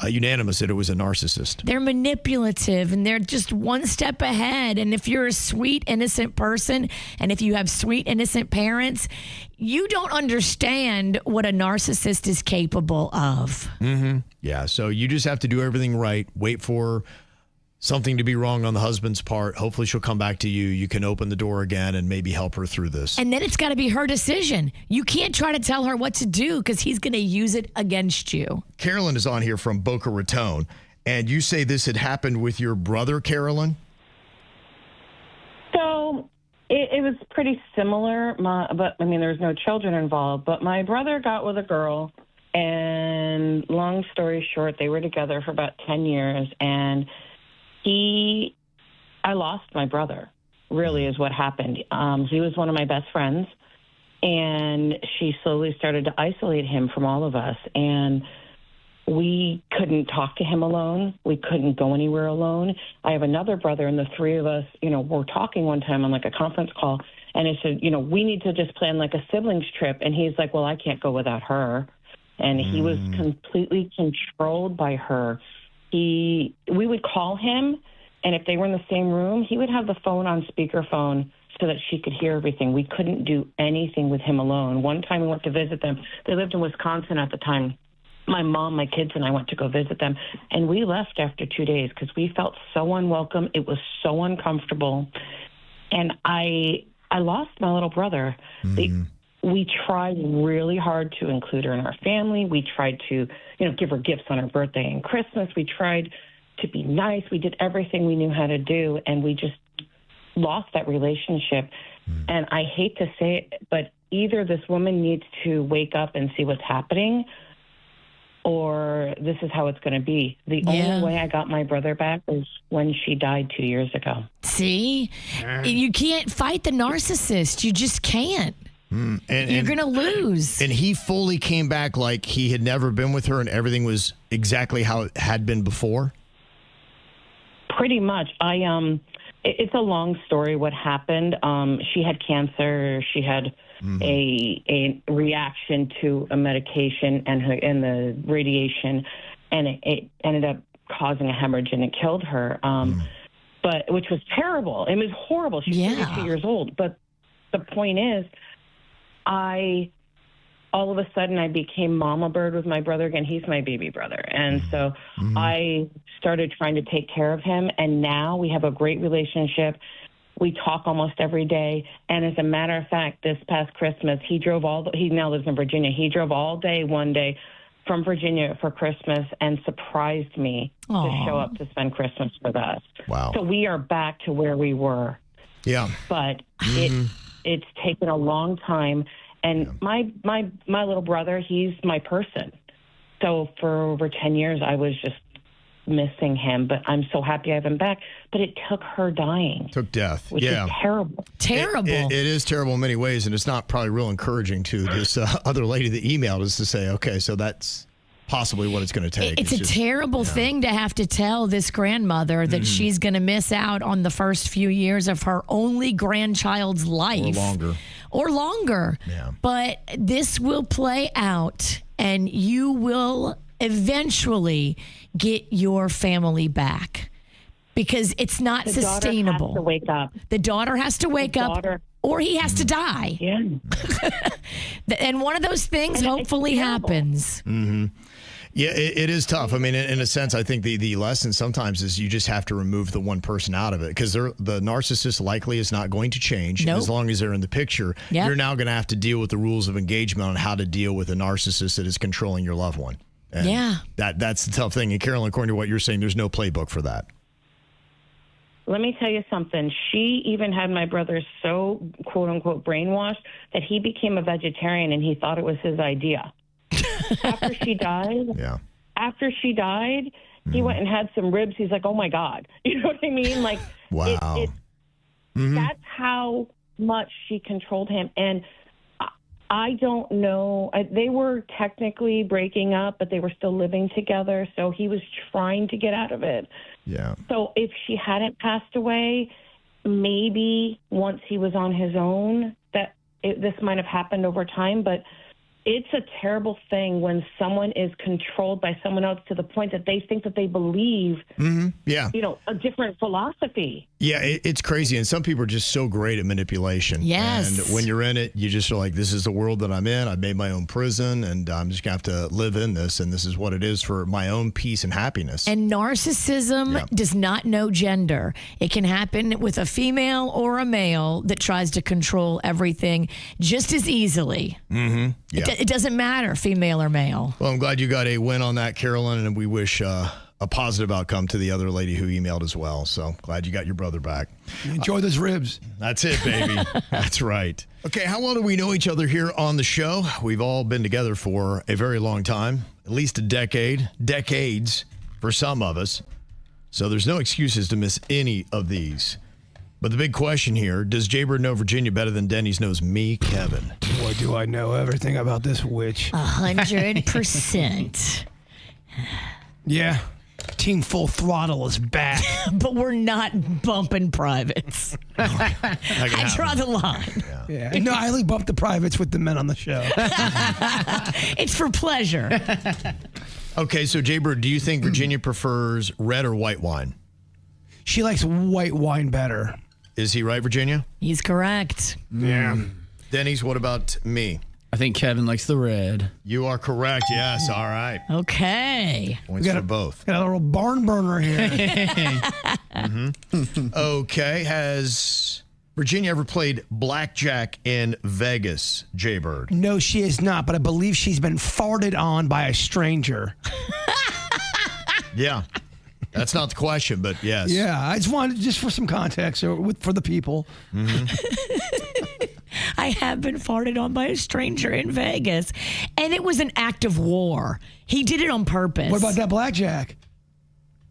unanimous that it was a narcissist. They're manipulative and they're just one step ahead. And if you're a sweet, innocent person, and if you have sweet, innocent parents, you don't understand what a narcissist is capable of. Mm-hmm. Yeah, so you just have to do everything right. Wait for something to be wrong on the husband's part. Hopefully she'll come back to you. You can open the door again and maybe help her through this. And then it's got to be her decision. You can't try to tell her what to do because he's going to use it against you. Carolyn is on here from Boca Raton, and you say this had happened with your brother, Carolyn? So it was pretty similar, but I mean, there was no children involved. But my brother got with a girl, and long story short, they were together for about 10 years, and I lost my brother, really is what happened. He was one of my best friends, and she slowly started to isolate him from all of us. And we couldn't talk to him alone. We couldn't go anywhere alone. I have another brother, and the three of us, were talking one time on like a conference call, and I said, we need to just plan like a siblings trip. And he's like, well, I can't go without her. And he was completely controlled by her. We would call him, and if they were in the same room, he would have the phone on speakerphone so that she could hear everything. We couldn't do anything with him alone. One time we went to visit them. They lived in Wisconsin at the time. My mom, my kids, and I went to go visit them, and we left after 2 days because we felt so unwelcome. It was so uncomfortable, and I lost my little brother. We tried really hard to include her in our family. We tried to, give her gifts on her birthday and Christmas. We tried to be nice. We did everything we knew how to do, and we just lost that relationship. And I hate to say it, but either this woman needs to wake up and see what's happening, or this is how it's going to be. The only way I got my brother back was when she died 2 years ago. See? You can't fight the narcissist. You just can't. You're going to lose. And he fully came back like he had never been with her and everything was exactly how it had been before? Pretty much. It's a long story what happened. She had cancer. She had a reaction to a medication and the radiation, and it ended up causing a hemorrhage, and it killed her. But which was terrible. It was horrible. She's 32 years old. But the point is, all of a sudden I became mama bird with my brother again. He's my baby brother. And so I started trying to take care of him. And now we have a great relationship. We talk almost every day. And as a matter of fact, this past Christmas, he now lives in Virginia. He drove all day one day from Virginia for Christmas and surprised me to show up to spend Christmas with us. Wow. So we are back to where we were. Yeah. But it's taken a long time. And my little brother, he's my person. So for over 10 years, I was just missing him. But I'm so happy I have him back. But it took her dying. Took death. Which is terrible. Terrible. It is terrible in many ways, and it's not probably real encouraging to this other lady that emailed us to say, okay, so that's possibly what it's going to take. It's a terrible thing to have to tell this grandmother that she's going to miss out on the first few years of her only grandchild's life. Or longer. Yeah. But this will play out, and you will eventually get your family back, because it's not sustainable. The daughter has to wake up. The daughter has to wake up, or he has to die. Yeah. And one of those things hopefully happens. Yeah, it is tough. I mean, in a sense, I think the lesson sometimes is you just have to remove the one person out of it, because the narcissist likely is not going to change as long as they're in the picture. Yep. You're now going to have to deal with the rules of engagement on how to deal with a narcissist that is controlling your loved one. And that's the tough thing. And Carolyn, according to what you're saying, there's no playbook for that. Let me tell you something. She even had my brother so, quote unquote, brainwashed that he became a vegetarian, and he thought it was his idea. After she died, he went and had some ribs. He's like, oh my God. You know what I mean? Like, wow. That's how much she controlled him. And I don't know. They were technically breaking up, but they were still living together. So he was trying to get out of it. Yeah. So if she hadn't passed away, maybe once he was on his own, this might have happened over time. But it's a terrible thing when someone is controlled by someone else to the point that they think that they believe, a different philosophy. Yeah, it's crazy. And some people are just so great at manipulation. Yes. And when you're in it, you just are like, this is the world that I'm in. I've made my own prison, and I'm just going to have to live in this. And this is what it is for my own peace and happiness. And narcissism does not know gender. It can happen with a female or a male that tries to control everything just as easily. Yeah. It doesn't matter, female or male. Well, I'm glad you got a win on that, Carolyn, and we wish a positive outcome to the other lady who emailed as well. So glad you got your brother back. Enjoy those ribs. That's it, baby. That's right. Okay, how long do we know each other here on the show? We've all been together for a very long time, at least a decade, decades for some of us. So there's no excuses to miss any of these. But the big question here, does Jbird know Virginia better than Denny's knows me, Kevin? Boy, do I know everything about this witch. 100%. Yeah. Team Full Throttle is back. But we're not bumping privates. I draw the line. Yeah. No, I only bump the privates with the men on the show. It's for pleasure. Okay, so Jbird, do you think Virginia prefers red or white wine? She likes white wine better. Is he right, Virginia? He's correct. Yeah. Denny's, what about me? I think Kevin likes the red. You are correct. Yes. All right. Okay. Points for both. Got a little barn burner here. Okay. Has Virginia ever played blackjack in Vegas, Jbird? No, she is not, but I believe she's been farted on by a stranger. Yeah. That's not the question, but yes. Yeah, I just wanted, just for some context for the people. I have been farted on by a stranger in Vegas, and it was an act of war. He did it on purpose. What about that blackjack?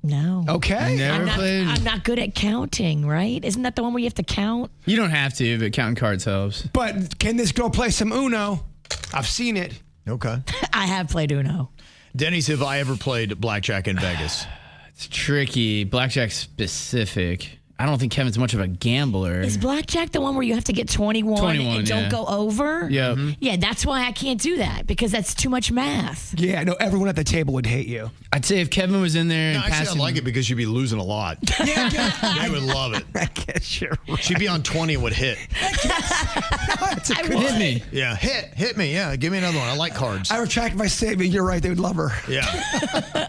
No. Okay. I'm not good at counting, right? Isn't that the one where you have to count? You don't have to, but counting cards helps. But can this girl play some Uno? I've seen it. Okay. I have played Uno. Denny's, have I ever played blackjack in Vegas? It's tricky. Blackjack specific. I don't think Kevin's much of a gambler. Is blackjack the one where you have to get 21 and don't go over? Yeah. Yeah, that's why I can't do that, because that's too much math. Yeah, no, everyone at the table would hate you. I'd say if Kevin was in there and Actually, passing, I like it because you'd be losing a lot. I would love it. I guess you're right. She'd be on 20 and would hit. That's a good hit me. Yeah, hit me. Yeah, give me another one. I like cards. I retract my statement. You're right. They would love her. Yeah.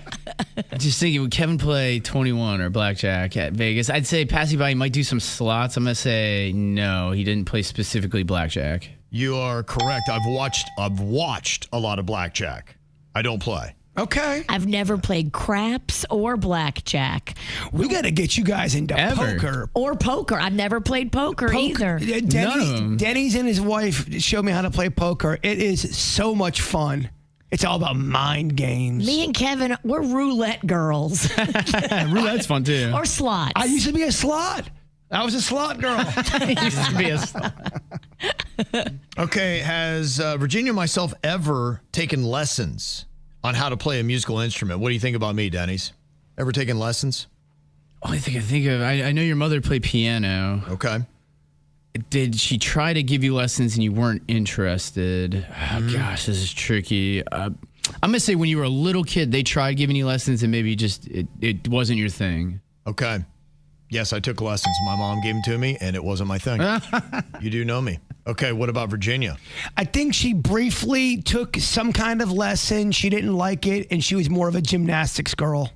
Just thinking, would Kevin play 21 or blackjack at Vegas? I'd say passing by, he might do some slots. I'm gonna say no, he didn't play specifically blackjack. You are correct. I've watched a lot of blackjack. I don't play. Okay. I've never played craps or blackjack We got to get you guys into poker. or poker. I've never played poker either. Yeah, None of them. Denny's and his wife showed me how to play poker. It is so much fun. It's all about mind games. Me and Kevin, we're roulette girls Roulette's fun too. or slots. I used to be a slot. I was a slot girl. used to be a Okay, has Virginia and myself ever taken lessons on how to play a musical instrument? What do you think about me, Denny's? Ever taken lessons? Only thing I think of, I know your mother played piano. Okay. Did she try to give you lessons and you weren't interested? Oh, gosh, this is tricky. I'm going to say when you were a little kid, they tried giving you lessons and maybe just it wasn't your thing. Okay. Yes, I took lessons. My mom gave them to me, and it wasn't my thing. You do know me. Okay, what about Virginia? I think she briefly took some kind of lesson. She didn't like it, and she was more of a gymnastics girl.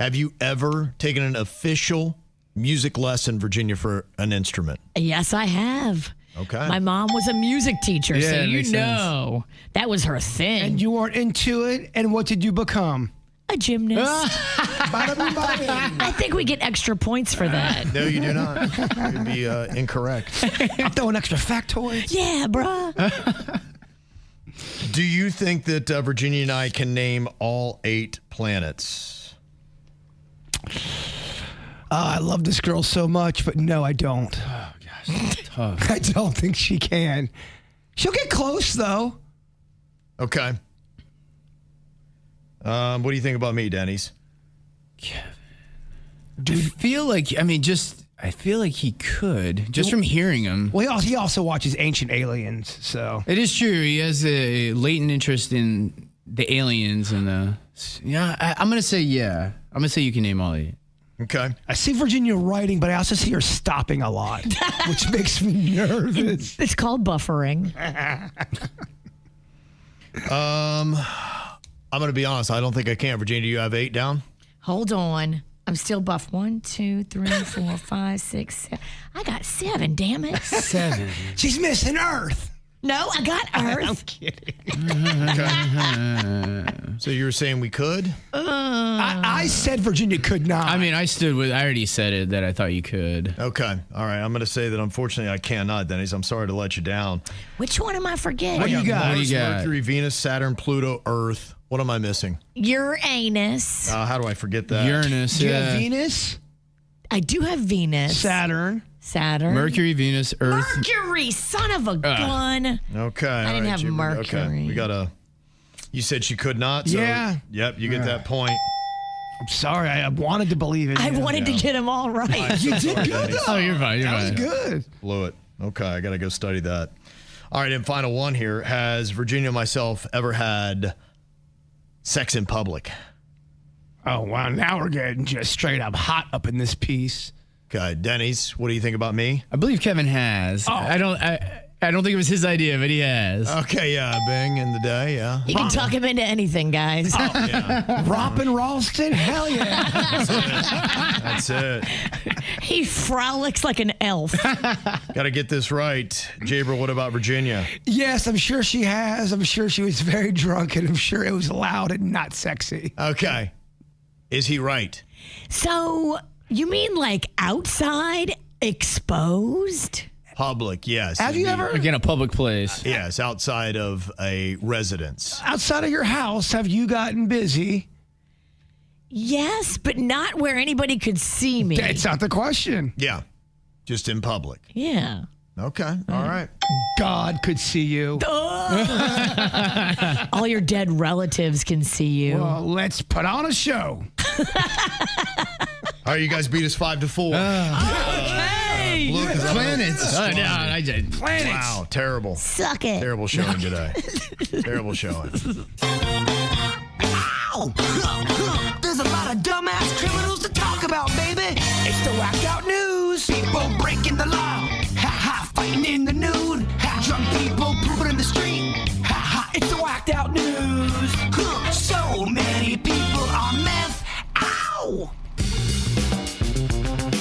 Have you ever taken an official music lesson, Virginia, for an instrument? Yes, I have. Okay. My mom was a music teacher, Yeah, so that you makes know that was her thing. And you weren't into it, and what did you become? A gymnast. Bada bing, bada bing. I think we get extra points for that. No, you do not. You'd be incorrect. I'm throwing extra factoids. Yeah, bruh. Do you think that Virginia and I can name all 8 planets? I love this girl so much, but no, I don't. Oh, gosh, tough. I don't think she can. She'll get close, though. Okay. What do you think about me, Denny's? Kevin. Dude, I feel like he could, just from hearing him. Well, he also watches Ancient Aliens, so. It is true. He has a latent interest in the aliens and the. Yeah, I'm going to say yeah. I'm going to say you can name all 8. Okay. I see Virginia writing, but I also see her stopping a lot, which makes me nervous. It's called buffering. I'm going to be honest. I don't think I can. Virginia, do you have 8 down? Hold on. I'm still buff. 1, 2, 3, 4, 5, 6, 7. I got 7, damn it. 7. She's missing Earth. No, I got I'm Earth. kidding. So you were saying we could? I said Virginia could not. I mean, I already said it that I thought you could. Okay. All right. I'm going to say that unfortunately I cannot, Denny's. I'm sorry to let you down. Which one am I forgetting? What do you got? Mars, got? Mercury, Venus, Saturn, Pluto, Earth. What am I missing? Uranus. How do I forget that? Uranus, Do you have yeah. Venus, I do have Venus. Saturn. Saturn. Mercury, Venus, Earth. Mercury, son of a gun. Okay. I didn't have Mercury. Okay. We got to. You said she could not. So, Yeah. Yep. You get that point. I'm sorry. I wanted to believe it. I wanted to get them all right. You did good, though. Oh, you're fine. You're That was fine. good. Blew it. Okay. I got to go study that. All right. And final one here. Has Virginia and myself ever had sex in public? Oh, wow. Now we're getting just straight up hot up in this piece. Okay. Denny's, what do you think about me? I believe Kevin has. Oh. I don't think it was his idea, but he has. Okay. Yeah. Bing in the day. Yeah. You can talk him into anything, guys. Romp and Ralston? Hell yeah. That's it. He frolics like an elf. Got to get this right. Jbird, what about Virginia? Yes, I'm sure she has. I'm sure she was very drunk, and I'm sure it was loud and not sexy. Okay. Is he right? So, you mean like outside, exposed? Public, yes. Have you indeed. ever, Again, a public place. Yes, outside of a residence. outside of your house, have you gotten busy? Yes, but not where anybody could see me. That's not the question. Yeah, just in public. Yeah. Okay, all right. God could see you. All your dead relatives can see you. Well, let's put on a show. All right, you guys beat us 5-4. Okay. Blue, 'cause Planets. I did. Planets. Wow, terrible. Suck it. Terrible showing today. Terrible showing. Ow! There's a lot of dumbass criminals to talk about, baby. It's the whacked out news. People breaking the law. Ha ha, fighting in the nude. Ha, drunk people pooping in the street. Ha ha, it's the whacked out news. So many people on meth. Ow!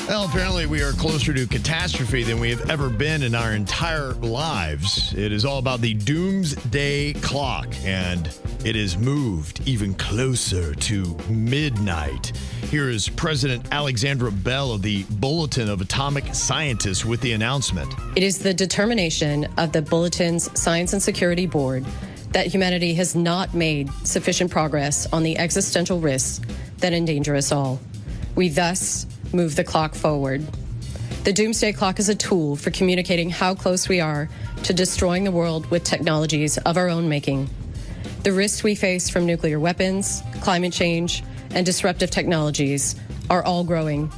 Well, apparently we are closer to catastrophe than we have ever been in our entire lives. It is all about the doomsday clock, and it is moved even closer to midnight. Here is President Alexandra Bell of the Bulletin of Atomic Scientists with the announcement. It is the determination of the Bulletin's Science and Security Board that humanity has not made sufficient progress on the existential risks that endanger us all. We thus move the clock forward. The doomsday clock is a tool for communicating how close we are to destroying the world with technologies of our own making. The risks we face from nuclear weapons, climate change, and disruptive technologies are all growing.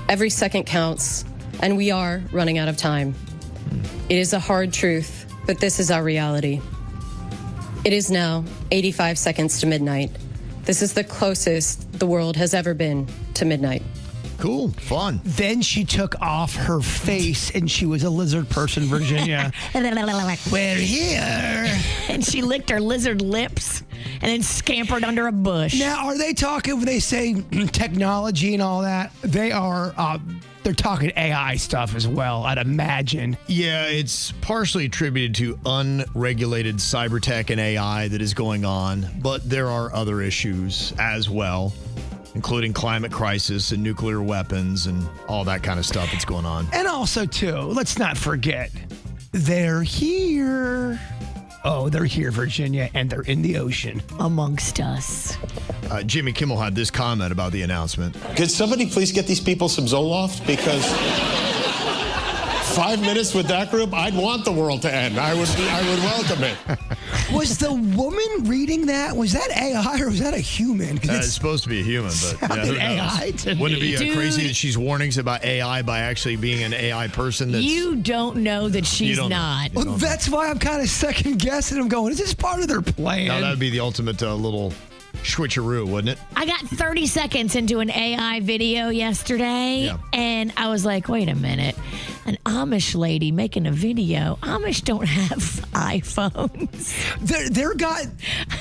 Every second counts, and we are running out of time. It is a hard truth, but this is our reality. It is now 85 seconds to midnight. This is the closest the world has ever been to midnight. Cool. Fun. Then she took off her face and she was a lizard person, Virginia. We're here. And she licked her lizard lips and then scampered under a bush. Now, are they talking when they say technology and all that? They are, they're talking AI stuff as well, I'd imagine. Yeah, it's partially attributed to unregulated cyber tech and AI that is going on, but there are other issues as well, including climate crisis and nuclear weapons and all that kind of stuff that's going on. And also, too, let's not forget, they're here. Oh, they're here, Virginia, and they're in the ocean. Amongst us. Jimmy Kimmel had this comment about the announcement. Could somebody please get these people some Zoloft? Because 5 minutes with that group, I'd want the world to end. I would welcome it. Was the woman reading that, was that AI or was that a human? It's supposed to be a human, but yeah, who knows? AI to me. Wouldn't it be crazy that she's warning us about AI by actually being an AI person? You don't know that she's not. Well, that's why I'm kind of second guessing. I'm going, is this part of their plan? No, that would be the ultimate little switcheroo, wouldn't it? I got 30 seconds into an AI video yesterday, and I was like, wait a minute. An Amish lady making a video. Amish don't have iPhones.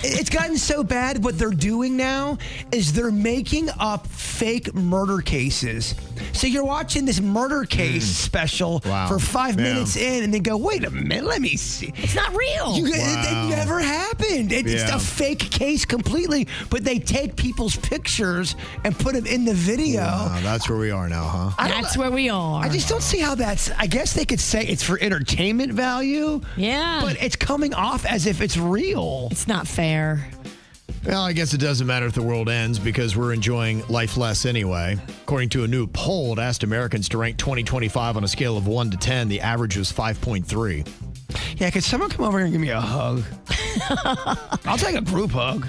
It's gotten so bad. What they're doing now is they're making up fake murder cases. So you're watching this murder case special for 5 minutes in, and then go, wait a minute, let me see. It's not real. It never happened. It's a fake case completely, but they take people's pictures and put them in the video. Wow, that's where we are now, huh? That's where we are. I just don't see how that's, I guess they could say it's for entertainment value. Yeah. But it's coming off as if it's real. It's not fair. Well, I guess it doesn't matter if the world ends because we're enjoying life less anyway. According to a new poll, it asked Americans to rank 2025 on a scale of 1 to 10. The average was 5.3. Yeah, could someone come over here and give me a hug? I'll take a group hug.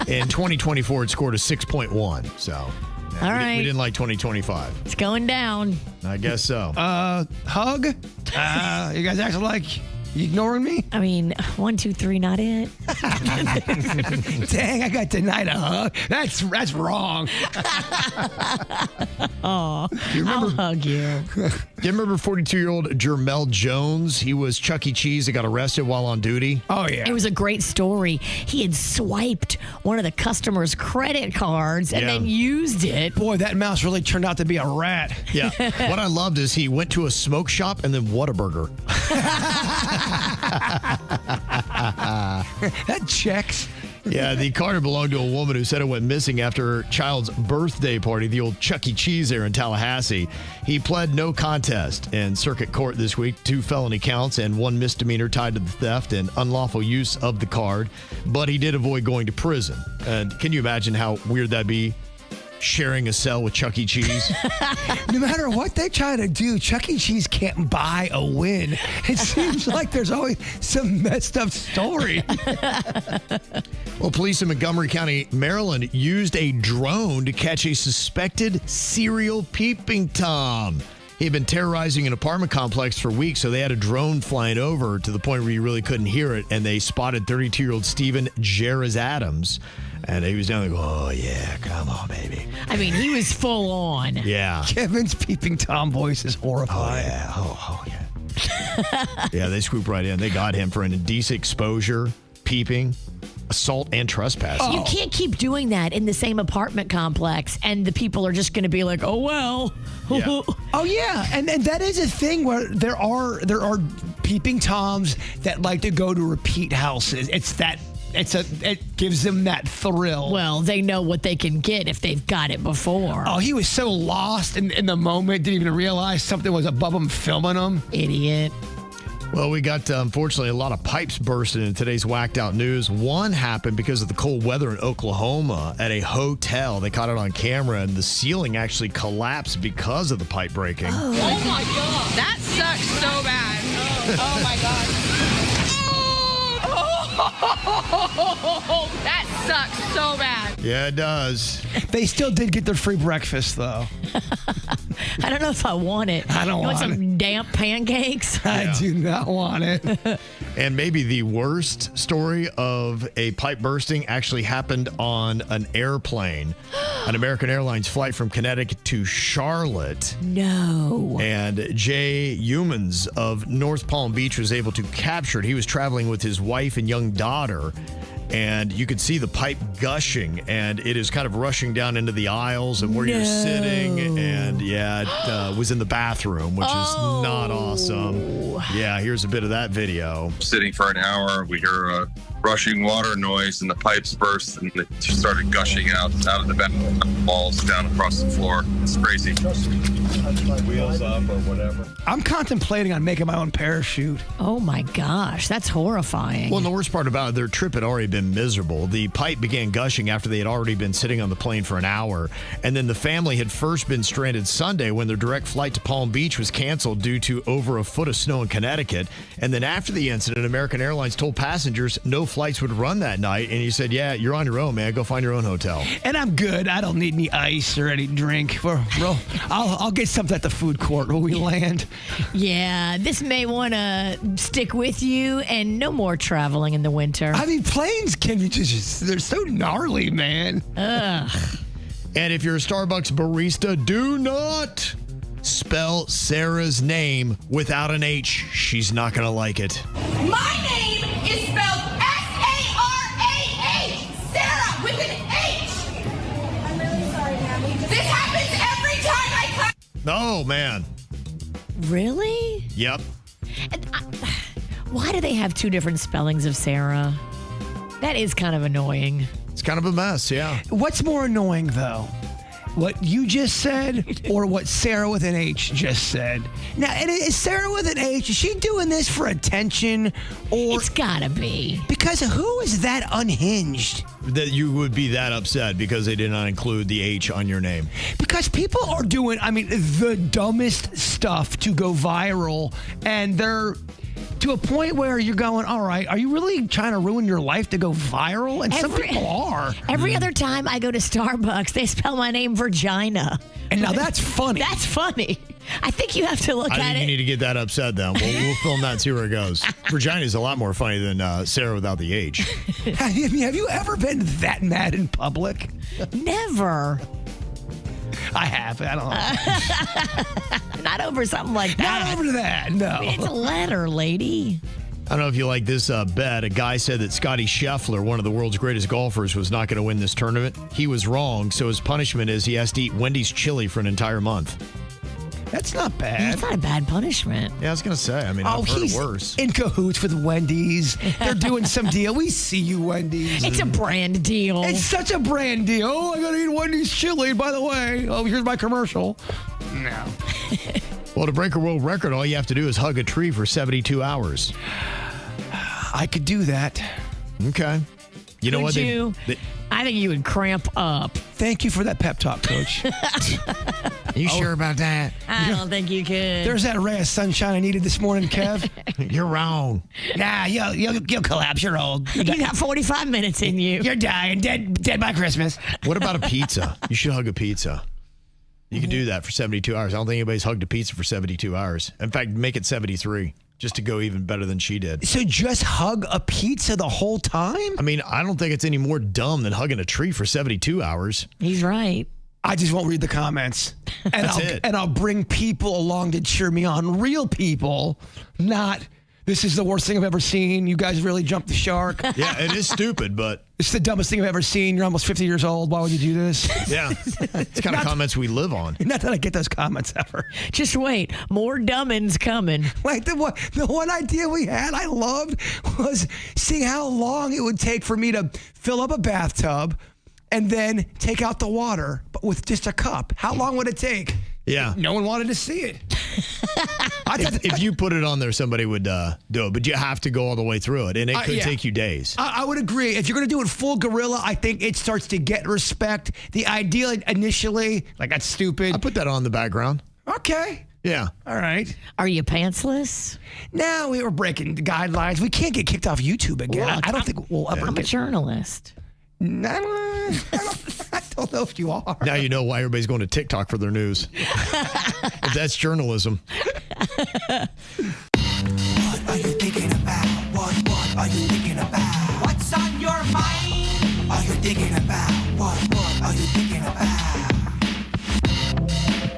In 2024, it scored a 6.1. So, yeah, all right. We didn't like 2025. It's going down. I guess so. Hug? You guys acting like you ignoring me? I mean, 1, 2, 3, not it. Dang, I got denied a hug. That's wrong. I'll hug you. Do you remember 42-year-old Jermel Jones? He was Chuck E. Cheese that got arrested while on duty. Oh, yeah. It was a great story. He had swiped one of the customer's credit cards and then used it. Boy, that mouse really turned out to be a rat. Yeah. What I loved is he went to a smoke shop and then Whataburger. That checks. Yeah, the card belonged to a woman who said it went missing after her child's birthday party, the old Chuck E. Cheese there in Tallahassee. He pled no contest in circuit court this week, 2 felony counts and 1 misdemeanor tied to the theft and unlawful use of the card. But he did avoid going to prison. And can you imagine how weird that'd be? Sharing a cell with Chuck E. Cheese. No matter what they try to do, Chuck E. Cheese can't buy a win. It seems like there's always some messed up story. Well, police in Montgomery County, Maryland, used a drone to catch a suspected serial peeping Tom. He had been terrorizing an apartment complex for weeks, so they had a drone flying over to the point where you really couldn't hear it, and they spotted 32-year-old Stephen Jerez Adams. And he was down there going, oh, yeah, come on, baby. I mean, he was full on. Yeah. Kevin's peeping Tom voice is horrifying. Oh, yeah. Oh, yeah. Yeah, they swooped right in. They got him for an indecent exposure, peeping, assault, and trespass. You can't keep doing that in the same apartment complex, and the people are just going to be like, oh, well. Yeah. Oh, yeah. And that is a thing where there are peeping Toms that like to go to repeat houses. It gives them that thrill. Well, they know what they can get if they've got it before. Oh, he was so lost in the moment, didn't even realize something was above him filming him. Idiot. Well, we got, unfortunately, a lot of pipes bursting in today's whacked out news. One happened because of the cold weather in Oklahoma at a hotel. They caught it on camera, and the ceiling actually collapsed because of the pipe breaking. Oh, my God. That sucks so bad. Oh my God. Oh, that sucks so bad. Yeah, it does. They still did get their free breakfast, though. I don't know if I want it. I don't want some damp pancakes. I do not want it. And maybe the worst story of a pipe bursting actually happened on an airplane, an American Airlines flight from Connecticut to Charlotte. No. And Jay Humans of North Palm Beach was able to capture it. He was traveling with his wife and young daughter, and you could see the pipe gushing, and it is kind of rushing down into the aisles and where you're sitting. And yeah, it was in the bathroom, which is not awesome. Yeah, here's a bit of that video. Sitting for an hour, we hear a rushing water noise, and the pipes burst, and it started gushing out of the bathroom walls down across the floor. It's crazy. Wheels up or whatever. I'm contemplating on making my own parachute. Oh my gosh, that's horrifying. Well, and the worst part about it, their trip had already been miserable. The pipe began gushing after they had already been sitting on the plane for an hour. And then the family had first been stranded Sunday when their direct flight to Palm Beach was canceled due to over a foot of snow in Connecticut. And then after the incident, American Airlines told passengers no flights would run that night. And he said, yeah, you're on your own, man. Go find your own hotel. And I'm good. I don't need any ice or any drink. I'll get something at the food court when we land. Yeah, this may want to stick with you, and no more traveling in the winter. I mean, planes can be they're so gnarly, man. Ugh. And if you're a Starbucks barista, do not spell Sarah's name without an H. She's not going to like it. My name is spelled S-A-R-A-H. Sarah with an H. I'm really sorry, ma'am. This happens every time I come. Oh, man. Really? Yep. Why do they have two different spellings of Sarah? That is kind of annoying. It's kind of a mess, yeah. What's more annoying, though? What you just said or what Sarah with an H just said? Now, is Sarah with an H, is she doing this for attention? Or it's gotta be. Because who is that unhinged? That you would be that upset because they did not include the H on your name. Because people are doing, the dumbest stuff to go viral, and they're to a point where you're going, all right, are you really trying to ruin your life to go viral? And some people are. Every other time I go to Starbucks, they spell my name Virginia. And now that's funny. That's funny. I think you have to look at it. I think you need to get that upset then. We'll film that and see where it goes. Virginia is a lot more funny than Sarah without the H. Have you ever been that mad in public? Never. I have. I don't know. Not over something like that. Not over that, no. It's a letter, lady. I don't know if you like this bet. A guy said that Scotty Scheffler, one of the world's greatest golfers, was not going to win this tournament. He was wrong, so his punishment is he has to eat Wendy's chili for an entire month. That's not bad. That's not a bad punishment. Yeah, I was going to say. I've heard it worse. In cahoots with Wendy's. They're doing some deal. We see you, Wendy's. It's a brand deal. It's such a brand deal. Oh, I got to eat Wendy's chili. By the way, here's my commercial. No. Well, to break a world record, all you have to do is hug a tree for 72 hours. I could do that. Okay. You know what? I think you would cramp up. Thank you for that pep talk, Coach. You sure about that? I don't think you could. There's that ray of sunshine I needed this morning, Kev. You're wrong. Nah, you'll collapse. You're old. You got 45 minutes in you. You're dying. Dead by Christmas. What about a pizza? You should hug a pizza. You can do that for 72 hours. I don't think anybody's hugged a pizza for 72 hours. In fact, make it 73 just to go even better than she did. So just hug a pizza the whole time? I mean, I don't think it's any more dumb than hugging a tree for 72 hours. He's right. I just won't read the comments. And I'll bring people along to cheer me on. Real people, not, this is the worst thing I've ever seen. You guys really jumped the shark. Yeah, it is stupid, but... It's the dumbest thing I've ever seen. You're almost 50 years old. Why would you do this? Yeah. It's the kind of comments we live on. Not that I get those comments ever. Just wait. More dumbins coming. Like the one idea we had I loved was seeing how long it would take for me to fill up a bathtub and then take out the water, but with just a cup. How long would it take? Yeah. No one wanted to see it. If you put it on there, somebody would do it, but you have to go all the way through it, and it could take you days. I would agree. If you're going to do it full gorilla, I think it starts to get respect. The idea initially, like, that's stupid. I put that on the background. Okay. Yeah. All right. Are you pantsless? No, we were breaking the guidelines. We can't get kicked off YouTube again. Look, I don't think we'll ever I'm a journalist. I don't know if you are. Now you know why everybody's going to TikTok for their news. If that's journalism. What are you thinking about? What are you thinking about? What's on your mind? Are you thinking about? What are you thinking about?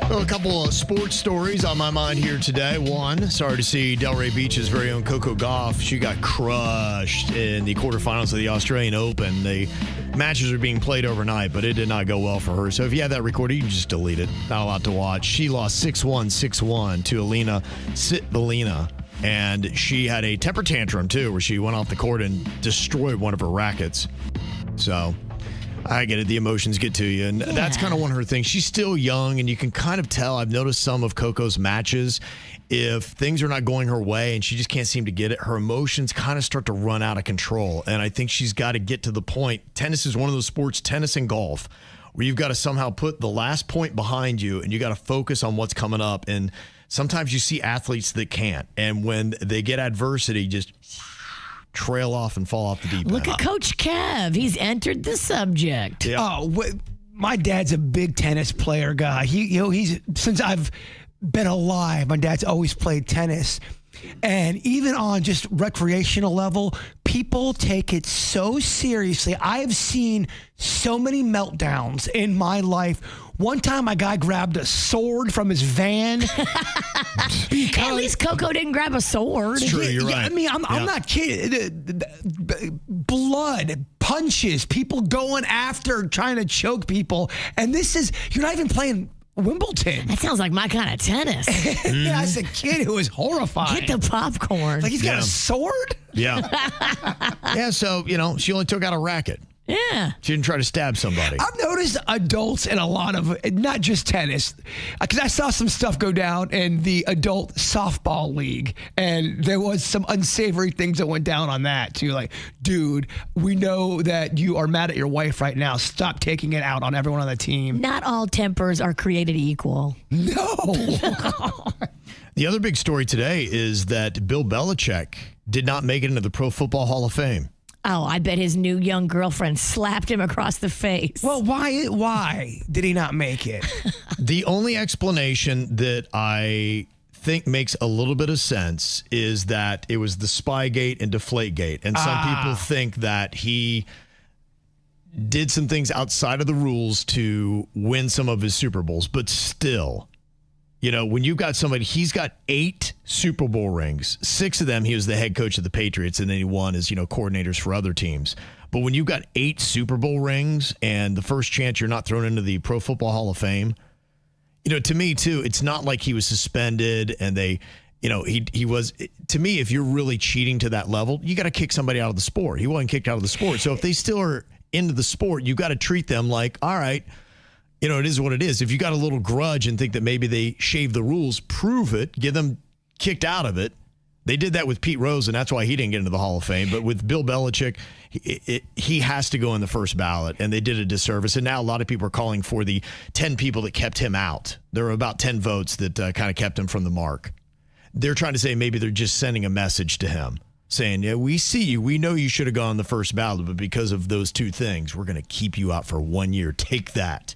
Well, a couple of sports stories on my mind here today. One, sorry to see Delray Beach's very own Coco Gauf. She got crushed in the quarterfinals of the Australian Open. The matches are being played overnight, but it did not go well for her. So if you have that recorded, you can just delete it. Not a lot to watch. She lost 6-1, 6-1 to Alina Svitolina. And she had a temper tantrum, too, where she went off the court and destroyed one of her rackets. So... I get it. The emotions get to you. And that's kind of one of her things. She's still young, and you can kind of tell. I've noticed some of Coco's matches. If things are not going her way and she just can't seem to get it, her emotions kind of start to run out of control. And I think she's got to get to the point. Tennis is one of those sports, tennis and golf, where you've got to somehow put the last point behind you, and you got to focus on what's coming up. And sometimes you see athletes that can't. And when they get adversity, just... trail off and fall off the deep end. Look at Coach Kev. He's entered the subject. Yeah. Oh, my dad's a big tennis player guy. He's since I've been alive, my dad's always played tennis. And even on just recreational level, people take it so seriously. I've seen so many meltdowns in my life. One time, a guy grabbed a sword from his van. At least Coco didn't grab a sword. It's true, you're right. I mean, I'm not kidding. Blood, punches, people going after, trying to choke people. And you're not even playing Wimbledon. That sounds like my kind of tennis. Yeah, as a kid, it was horrifying. Get the popcorn. Like, he's got a sword? Yeah. Yeah, so, she only took out a racket. Yeah. She didn't try to stab somebody. I've noticed adults in a lot of, not just tennis, because I saw some stuff go down in the adult softball league, and there was some unsavory things that went down on that, too. Like, dude, we know that you are mad at your wife right now. Stop taking it out on everyone on the team. Not all tempers are created equal. No. The other big story today is that Bill Belichick did not make it into the Pro Football Hall of Fame. Oh, I bet his new young girlfriend slapped him across the face. Well, why did he not make it? The only explanation that I think makes a little bit of sense is that it was the Spygate and Deflategate. And some people think that he did some things outside of the rules to win some of his Super Bowls. But still, when you've got somebody, he's got 8 Super Bowl rings. 6 of them, he was the head coach of the Patriots, and then he won as, coordinators for other teams. But when you've got 8 Super Bowl rings and the first chance you're not thrown into the Pro Football Hall of Fame, to me, too, it's not like he was suspended and he was, to me, if you're really cheating to that level, you got to kick somebody out of the sport. He wasn't kicked out of the sport. So if they still are into the sport, you got to treat them like, all right, it is what it is. If you got a little grudge and think that maybe they shaved the rules, prove it, get them kicked out of it, They did that with Pete Rose, and that's why he didn't get into the Hall of Fame. But with Bill Belichick, he has to go in the first ballot, and they did a disservice. And now a lot of people are calling for the 10 people that kept him out. There were about 10 votes that kind of kept him from the mark. They're trying to say maybe they're just sending a message to him, saying, yeah, we see you. We know you should have gone in the first ballot, but because of those two things, we're going to keep you out for 1 year. Take that.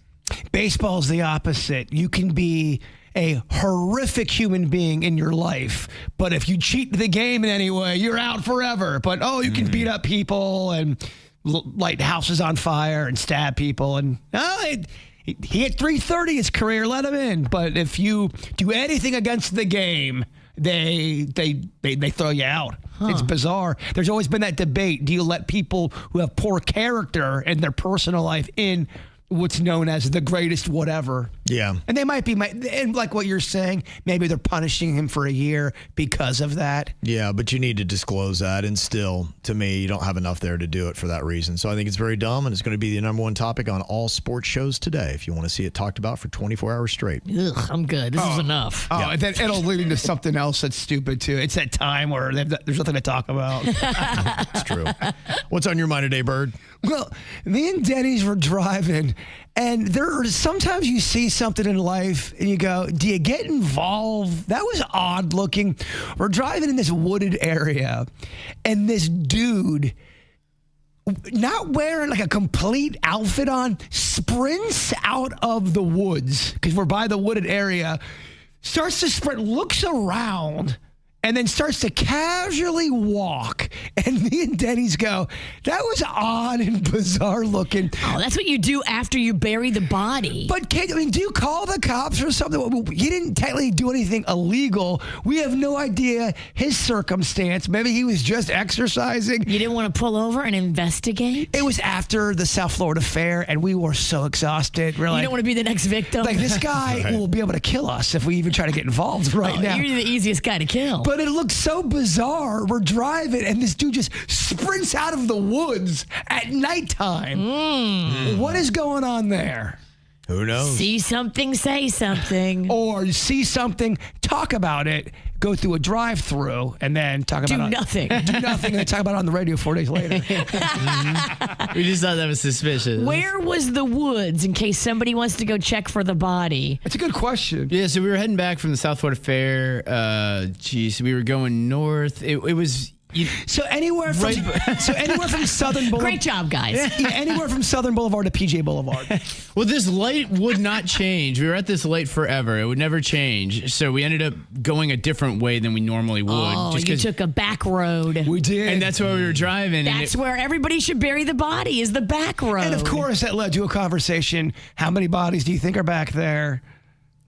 Baseball's the opposite. You can be a horrific human being in your life, but if you cheat the game in any way, you're out forever. But, you can beat up people and light houses on fire and stab people. And he hit 330 his career, let him in. But if you do anything against the game, they throw you out. It's bizarre. There's always been that debate. Do you let people who have poor character in their personal life in what's known as the greatest whatever? Yeah. And they might be, and like what you're saying, maybe they're punishing him for a year because of that. Yeah, but you need to disclose that. And still, to me, you don't have enough there to do it for that reason. So I think it's very dumb, and it's going to be the number one topic on all sports shows today if you want to see it talked about for 24 hours straight. Ugh, I'm good. This is enough. Oh, and then it'll lead into something else that's stupid, too. It's that time where there's nothing to talk about. It's true. What's on your mind today, Bird? Well, me and Denny's were driving, and sometimes you see something in life and you go, do you get involved? That was odd looking. We're driving in this wooded area, and this dude, not wearing like a complete outfit on, sprints out of the woods because we're by the wooded area, starts to sprint, looks around, and then starts to casually walk. And me and Denny's go, that was odd and bizarre looking. Oh, that's what you do after you bury the body. But do you call the cops or something? He didn't technically do anything illegal. We have no idea his circumstance. Maybe he was just exercising. You didn't want to pull over and investigate? It was after the South Florida Fair, and we were so exhausted. We're you don't want to be the next victim? Like, this guy will be able to kill us if we even try to get involved now. You're the easiest guy to kill. But it looked so bizarre. We're driving, and this dude just sprints out of the woods at nighttime. What is going on there? Who knows? See something, say something. Or see something, talk about it, go through a drive-through, and then talk about nothing. Do nothing, and then talk about it on the radio 4 days later. We just thought that was suspicious. Where was the woods in case somebody wants to go check for the body? That's a good question. Yeah, so we were heading back from the South Florida Fair. We were going north. It was... So anywhere from Southern Boulevard. Great job, guys. Yeah, anywhere from Southern Boulevard to PJ Boulevard. Well, this light would not change. We were at this light forever. It would never change. So we ended up going a different way than we normally would. Oh, you took a back road. We did. And that's why we were driving. That's where everybody should bury the body, is the back road. And of course, that led to a conversation. How many bodies do you think are back there?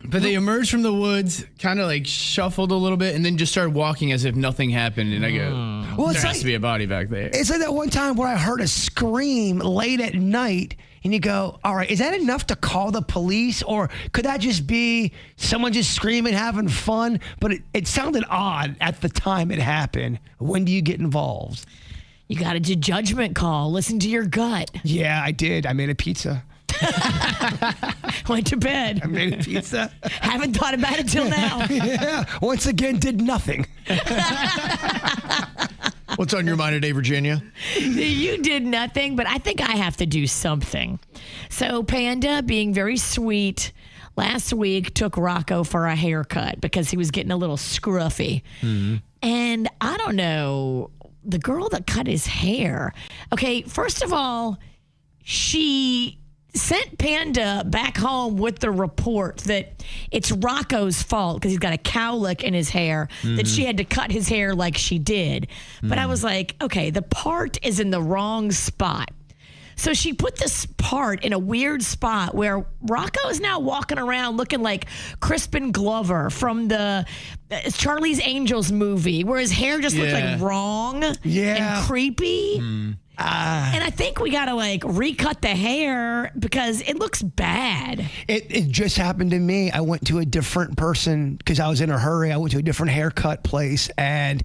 But they emerged from the woods, kind of like shuffled a little bit, and then just started walking as if nothing happened. And I go, there has to be a body back there. It's like that one time where I heard a scream late at night, and you go, all right, is that enough to call the police? Or could that just be someone just screaming, having fun? But it sounded odd at the time it happened. When do you get involved? You got to do judgment call. Listen to your gut. Yeah, I did. I made a pizza. Went to bed. I made a pizza. Haven't thought about it till now. Yeah. Once again, did nothing. What's on your mind today, Virginia? You did nothing, but I think I have to do something. So Panda, being very sweet, last week took Rocco for a haircut because he was getting a little scruffy. Mm-hmm. And I don't know, the girl that cut his hair. Okay, first of all, she sent Panda back home with the report that it's Rocco's fault because he's got a cowlick in his hair, that she had to cut his hair like she did. But I was like, okay, the part is in the wrong spot. So she put this part in a weird spot where Rocco is now walking around looking like Crispin Glover from the Charlie's Angels movie, where his hair just looks like wrong and creepy. And I think we got to recut the hair because it looks bad. It just happened to me. I went to a different person because I was in a hurry. I went to a different haircut place, and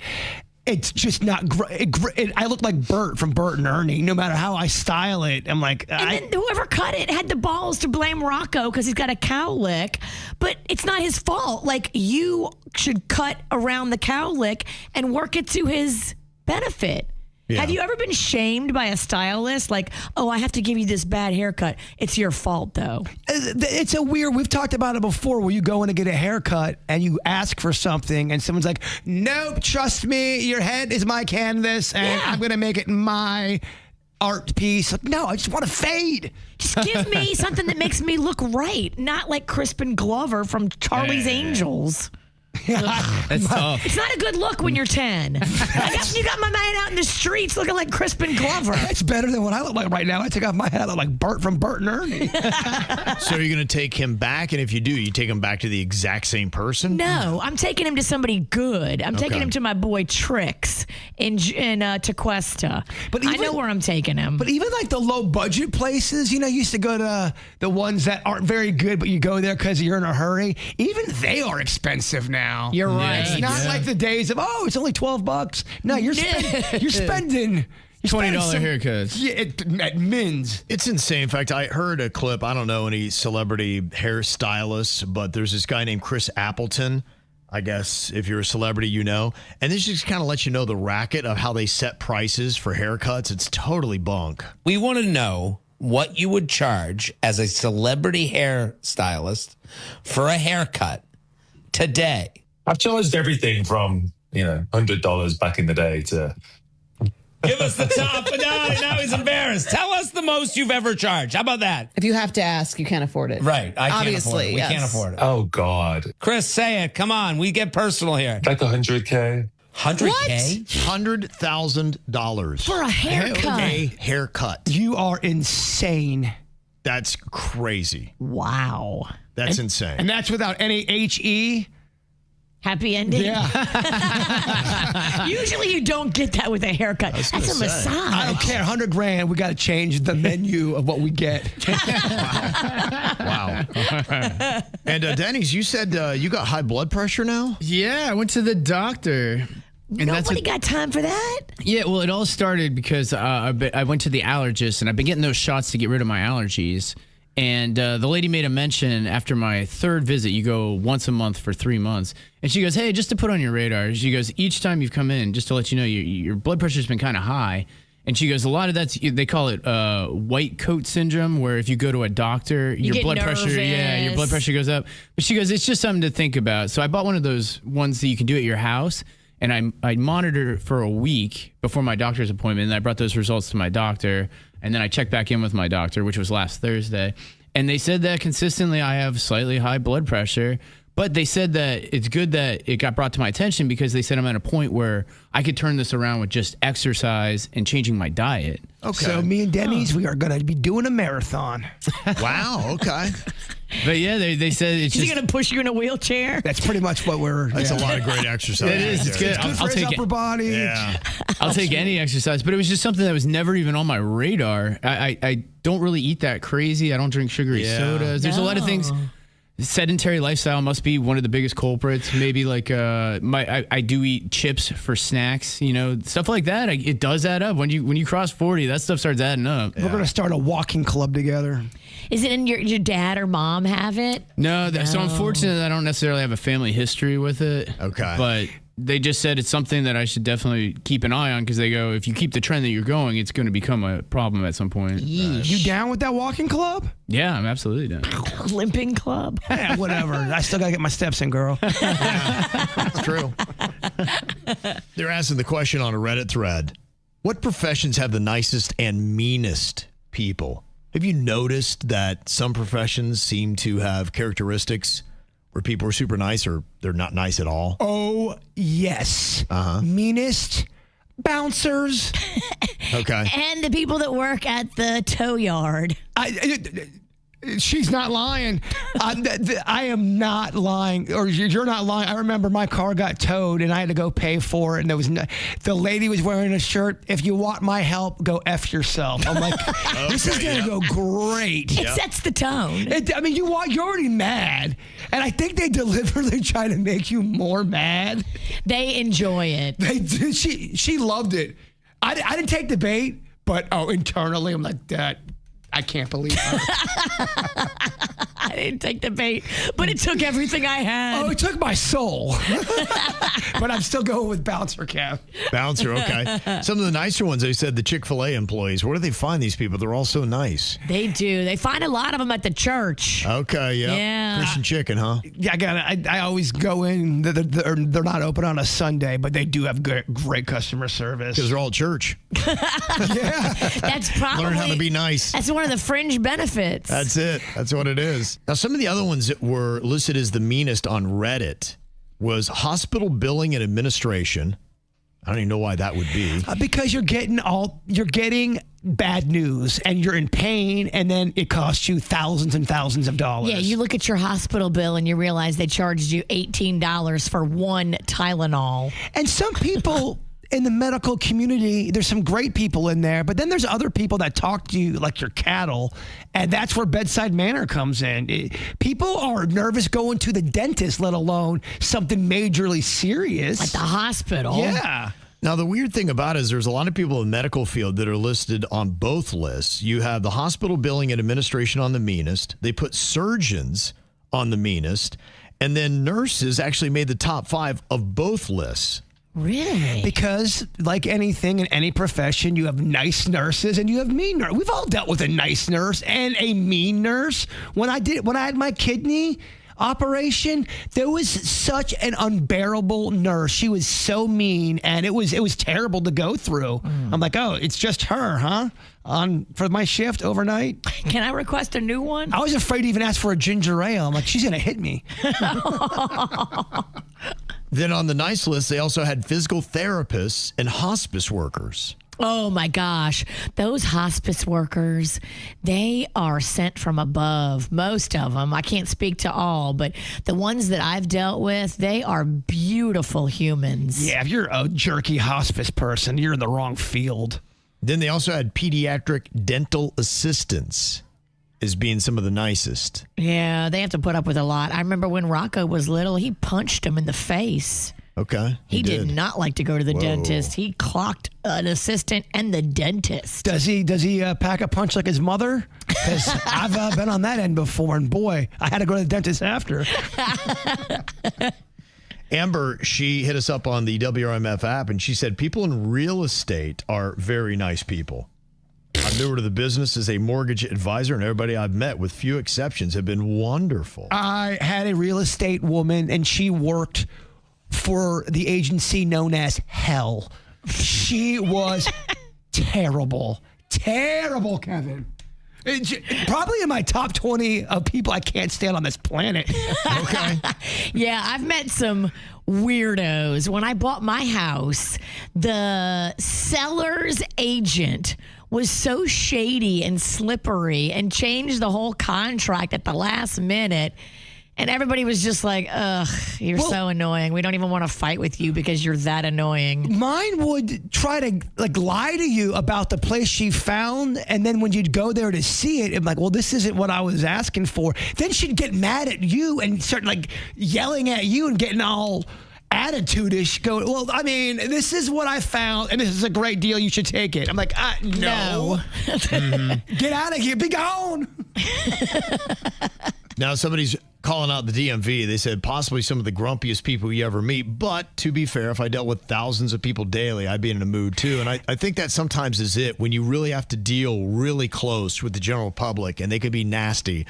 it's just not great. I look like Bert from Bert and Ernie. No matter how I style it, I'm like. And then whoever cut it had the balls to blame Rocco because he's got a cowlick, but it's not his fault. Like, you should cut around the cowlick and work it to his benefit. Yeah. Have you ever been shamed by a stylist? Like, oh, I have to give you this bad haircut. It's your fault, though. It's a weird, we've talked about it before, where you go in to get a haircut and you ask for something and someone's like, nope, trust me, your head is my canvas and I'm going to make it my art piece. Like, no, I just want to fade. Just give me something that makes me look right, not like Crispin Glover from Charlie's Angels. That's tough. It's not a good look when you're 10. You got my man out in the streets looking like Crispin Glover. That's better than what I look like right now. I take off my hat, I look like Bert from Bert and Ernie. So you're going to take him back, and if you do, you take him back to the exact same person? No, I'm taking him to somebody good. I'm taking him to my boy Trix in Tequesta. But I know where I'm taking him. But even like the low budget places, you used to go to the ones that aren't very good, but you go there because you're in a hurry. Even they are expensive now. You're right. It's not like the days of, it's only $12. No, you're spending $20 haircuts. Yeah, at Min's. It's insane. In fact, I heard a clip. I don't know any celebrity hairstylists, but there's this guy named Chris Appleton. I guess if you're a celebrity, you know. And this just kind of lets you know the racket of how they set prices for haircuts. It's totally bunk. We want to know what you would charge as a celebrity hairstylist for a haircut today. I've charged everything from, $100 back in the day to... Give us the top. Now he's embarrassed. Tell us the most you've ever charged. How about that? If you have to ask, you can't afford it. Right. I can't Obviously, afford it. We yes. can't afford it. Oh, God. Chris, say it. Come on. We get personal here. Like $100K. $100K? $100,000. For a haircut. A haircut. You are insane. That's crazy. Wow. That's insane. And that's without any HE. Happy ending? Yeah. Usually you don't get that with a haircut. That's a massage. I don't care. $100,000. We got to change the menu of what we get. Wow. And Denny's, you said you got high blood pressure now? Yeah, I went to the doctor. And nobody got time for that? Yeah, well, it all started because I went to the allergist, and I've been getting those shots to get rid of my allergies. And the lady made a mention after my third visit. You go once a month for 3 months. And she goes, hey, just to put on your radar. She goes, each time you've come in, just to let you know, your blood pressure's been kind of high. And she goes, a lot of that's, they call it white coat syndrome, where if you go to a doctor, your blood pressure goes up. But she goes, it's just something to think about. So I bought one of those ones that you can do at your house. And I monitored it for a week before my doctor's appointment. And I brought those results to my doctor. And then I checked back in with my doctor, which was last Thursday. And they said that consistently I have slightly high blood pressure. But they said that it's good that it got brought to my attention because they said I'm at a point where I could turn this around with just exercise and changing my diet. Okay. So me and Denny's, we are going to be doing a marathon. Wow. Okay. But yeah, they said it's just... Is he going to push you in a wheelchair? That's pretty much what we're... That's a lot of great exercise. It is. It's good. I'll take his upper body. Yeah. I'll take any exercise. But it was just something that was never even on my radar. I don't really eat that crazy. I don't drink sugary sodas. There's a lot of things... Sedentary lifestyle must be one of the biggest culprits. Maybe like I do eat chips for snacks, stuff like that. It does add up when you cross 40. That stuff starts adding up. We're gonna start a walking club together. Is it in your dad or mom have it? No. So unfortunately, I don't necessarily have a family history with it. Okay, but they just said it's something that I should definitely keep an eye on because they go, if you keep the trend that you're going, it's going to become a problem at some point. You down with that walking club? Yeah, I'm absolutely down. Limping club? Yeah, whatever. I still got to get my steps in, girl. That's true. They're asking the question on a Reddit thread. What professions have the nicest and meanest people? Have you noticed that some professions seem to have characteristics where people are super nice or they're not nice at all? Oh, yes. Meanest, bouncers. Okay. And the people that work at the tow yard. She's not lying. I am not lying, or you're not lying. I remember my car got towed, and I had to go pay for it. And there was the lady was wearing a shirt. If you want my help, go F yourself. I'm like, this is gonna go great. It sets the tone. You're already mad, and I think they deliberately try to make you more mad. They enjoy it. She loved it. I didn't take the bait, but internally I'm like, that. I can't believe her. I didn't take the bait, but it took everything I had. Oh, it took my soul. But I'm still going with Bouncer, Kev. Bouncer, okay. Some of the nicer ones, they said the Chick-fil-A employees. Where do they find these people? They're all so nice. They do. They find a lot of them at the church. Okay, yeah. Christian Chicken, huh? Yeah, I always go in. They're not open on a Sunday, but they do have great customer service. Because they're all church. Yeah. That's probably. Learn how to be nice. That's one of the fringe benefits. That's it. That's what it is. Now, some of the other ones that were listed as the meanest on Reddit was hospital billing and administration. I don't even know why that would be. Because you're getting bad news and you're in pain, and then it costs you thousands and thousands of dollars. Yeah, you look at your hospital bill and you realize they charged you $18 for one Tylenol. And some people in the medical community, there's some great people in there, but then there's other people that talk to you like you're cattle, and that's where bedside manner comes in. People are nervous going to the dentist, let alone something majorly serious. At the hospital. Yeah. Now, the weird thing about it is there's a lot of people in the medical field that are listed on both lists. You have the hospital billing and administration on the meanest. They put surgeons on the meanest. And then nurses actually made the top 5 of both lists. Really? Because, like anything in any profession, you have nice nurses and you have mean nurses. We've all dealt with a nice nurse and a mean nurse. When I had my kidney operation, there was such an unbearable nurse. She was so mean, and it was terrible to go through. I'm like, oh, it's just her, huh? For my shift overnight. Can I request a new one? I was afraid to even ask for a ginger ale. I'm like, she's gonna hit me. Then on the nice list, they also had physical therapists and hospice workers. Oh my gosh. Those hospice workers, they are sent from above. Most of them. I can't speak to all, but the ones that I've dealt with, they are beautiful humans. Yeah, if you're a jerky hospice person, you're in the wrong field. Then they also had pediatric dental assistants as being some of the nicest. Yeah, they have to put up with a lot. I remember when Rocco was little, he punched him in the face. Okay. He did not like to go to the dentist. He clocked an assistant and the dentist. Does he pack a punch like his mother? Because I've been on that end before, and boy, I had to go to the dentist after. Amber, she hit us up on the WRMF app, and she said people in real estate are very nice people. I'm newer to the business as a mortgage advisor, and everybody I've met, with few exceptions, have been wonderful. I had a real estate woman, and she worked for the agency known as Hell. She was terrible. Terrible, Kevin. Probably in my top 20 of people I can't stand on this planet. Okay. Yeah, I've met some weirdos. When I bought my house, the seller's agent was so shady and slippery and changed the whole contract at the last minute. And everybody was just like, ugh, you're so annoying. We don't even want to fight with you because you're that annoying. Mine would try to lie to you about the place she found. And then when you'd go there to see it, it'd be like, well, this isn't what I was asking for. Then she'd get mad at you and start yelling at you and getting all attitude-ish, going, well, I mean, this is what I found, and this is a great deal. You should take it. I'm like, no. Get out of here. Be gone. Now, somebody's calling out the DMV. They said possibly some of the grumpiest people you ever meet. But to be fair, if I dealt with thousands of people daily, I'd be in a mood too. And I think that sometimes is it, when you really have to deal really close with the general public and they could be nasty,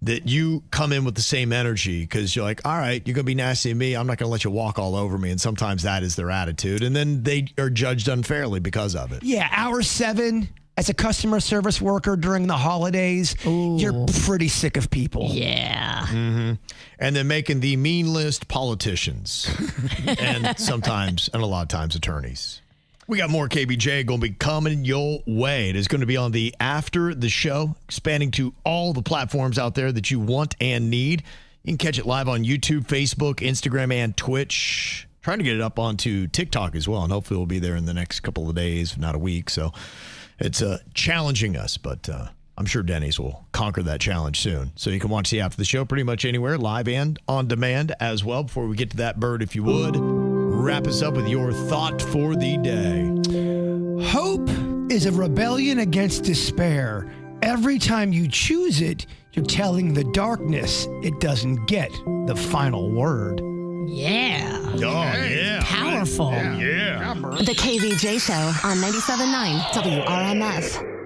that you come in with the same energy because you're like, all right, you're going to be nasty to me. I'm not going to let you walk all over me. And sometimes that is their attitude. And then they are judged unfairly because of it. Yeah, hour 7 as a customer service worker during the holidays, you're pretty sick of people. Yeah. Mm-hmm. And then making the mean list politicians and sometimes, and a lot of times, attorneys. We got more KVJ going to be coming your way. It is going to be on the After the Show, expanding to all the platforms out there that you want and need. You can catch it live on YouTube, Facebook, Instagram, and Twitch. Trying to get it up onto TikTok as well, and hopefully we'll be there in the next couple of days, if not a week. So it's challenging us, but I'm sure Denny's will conquer that challenge soon. So you can watch the After the Show pretty much anywhere, live and on demand as well. Before we get to that, Bird, if you would, wrap us up with your thought for the day. Hope is a rebellion against despair. Every time you choose it, you're telling the darkness it doesn't get the final word. Yeah. Oh, yeah. Powerful. Yeah. The KVJ Show on 97.9 WRMF.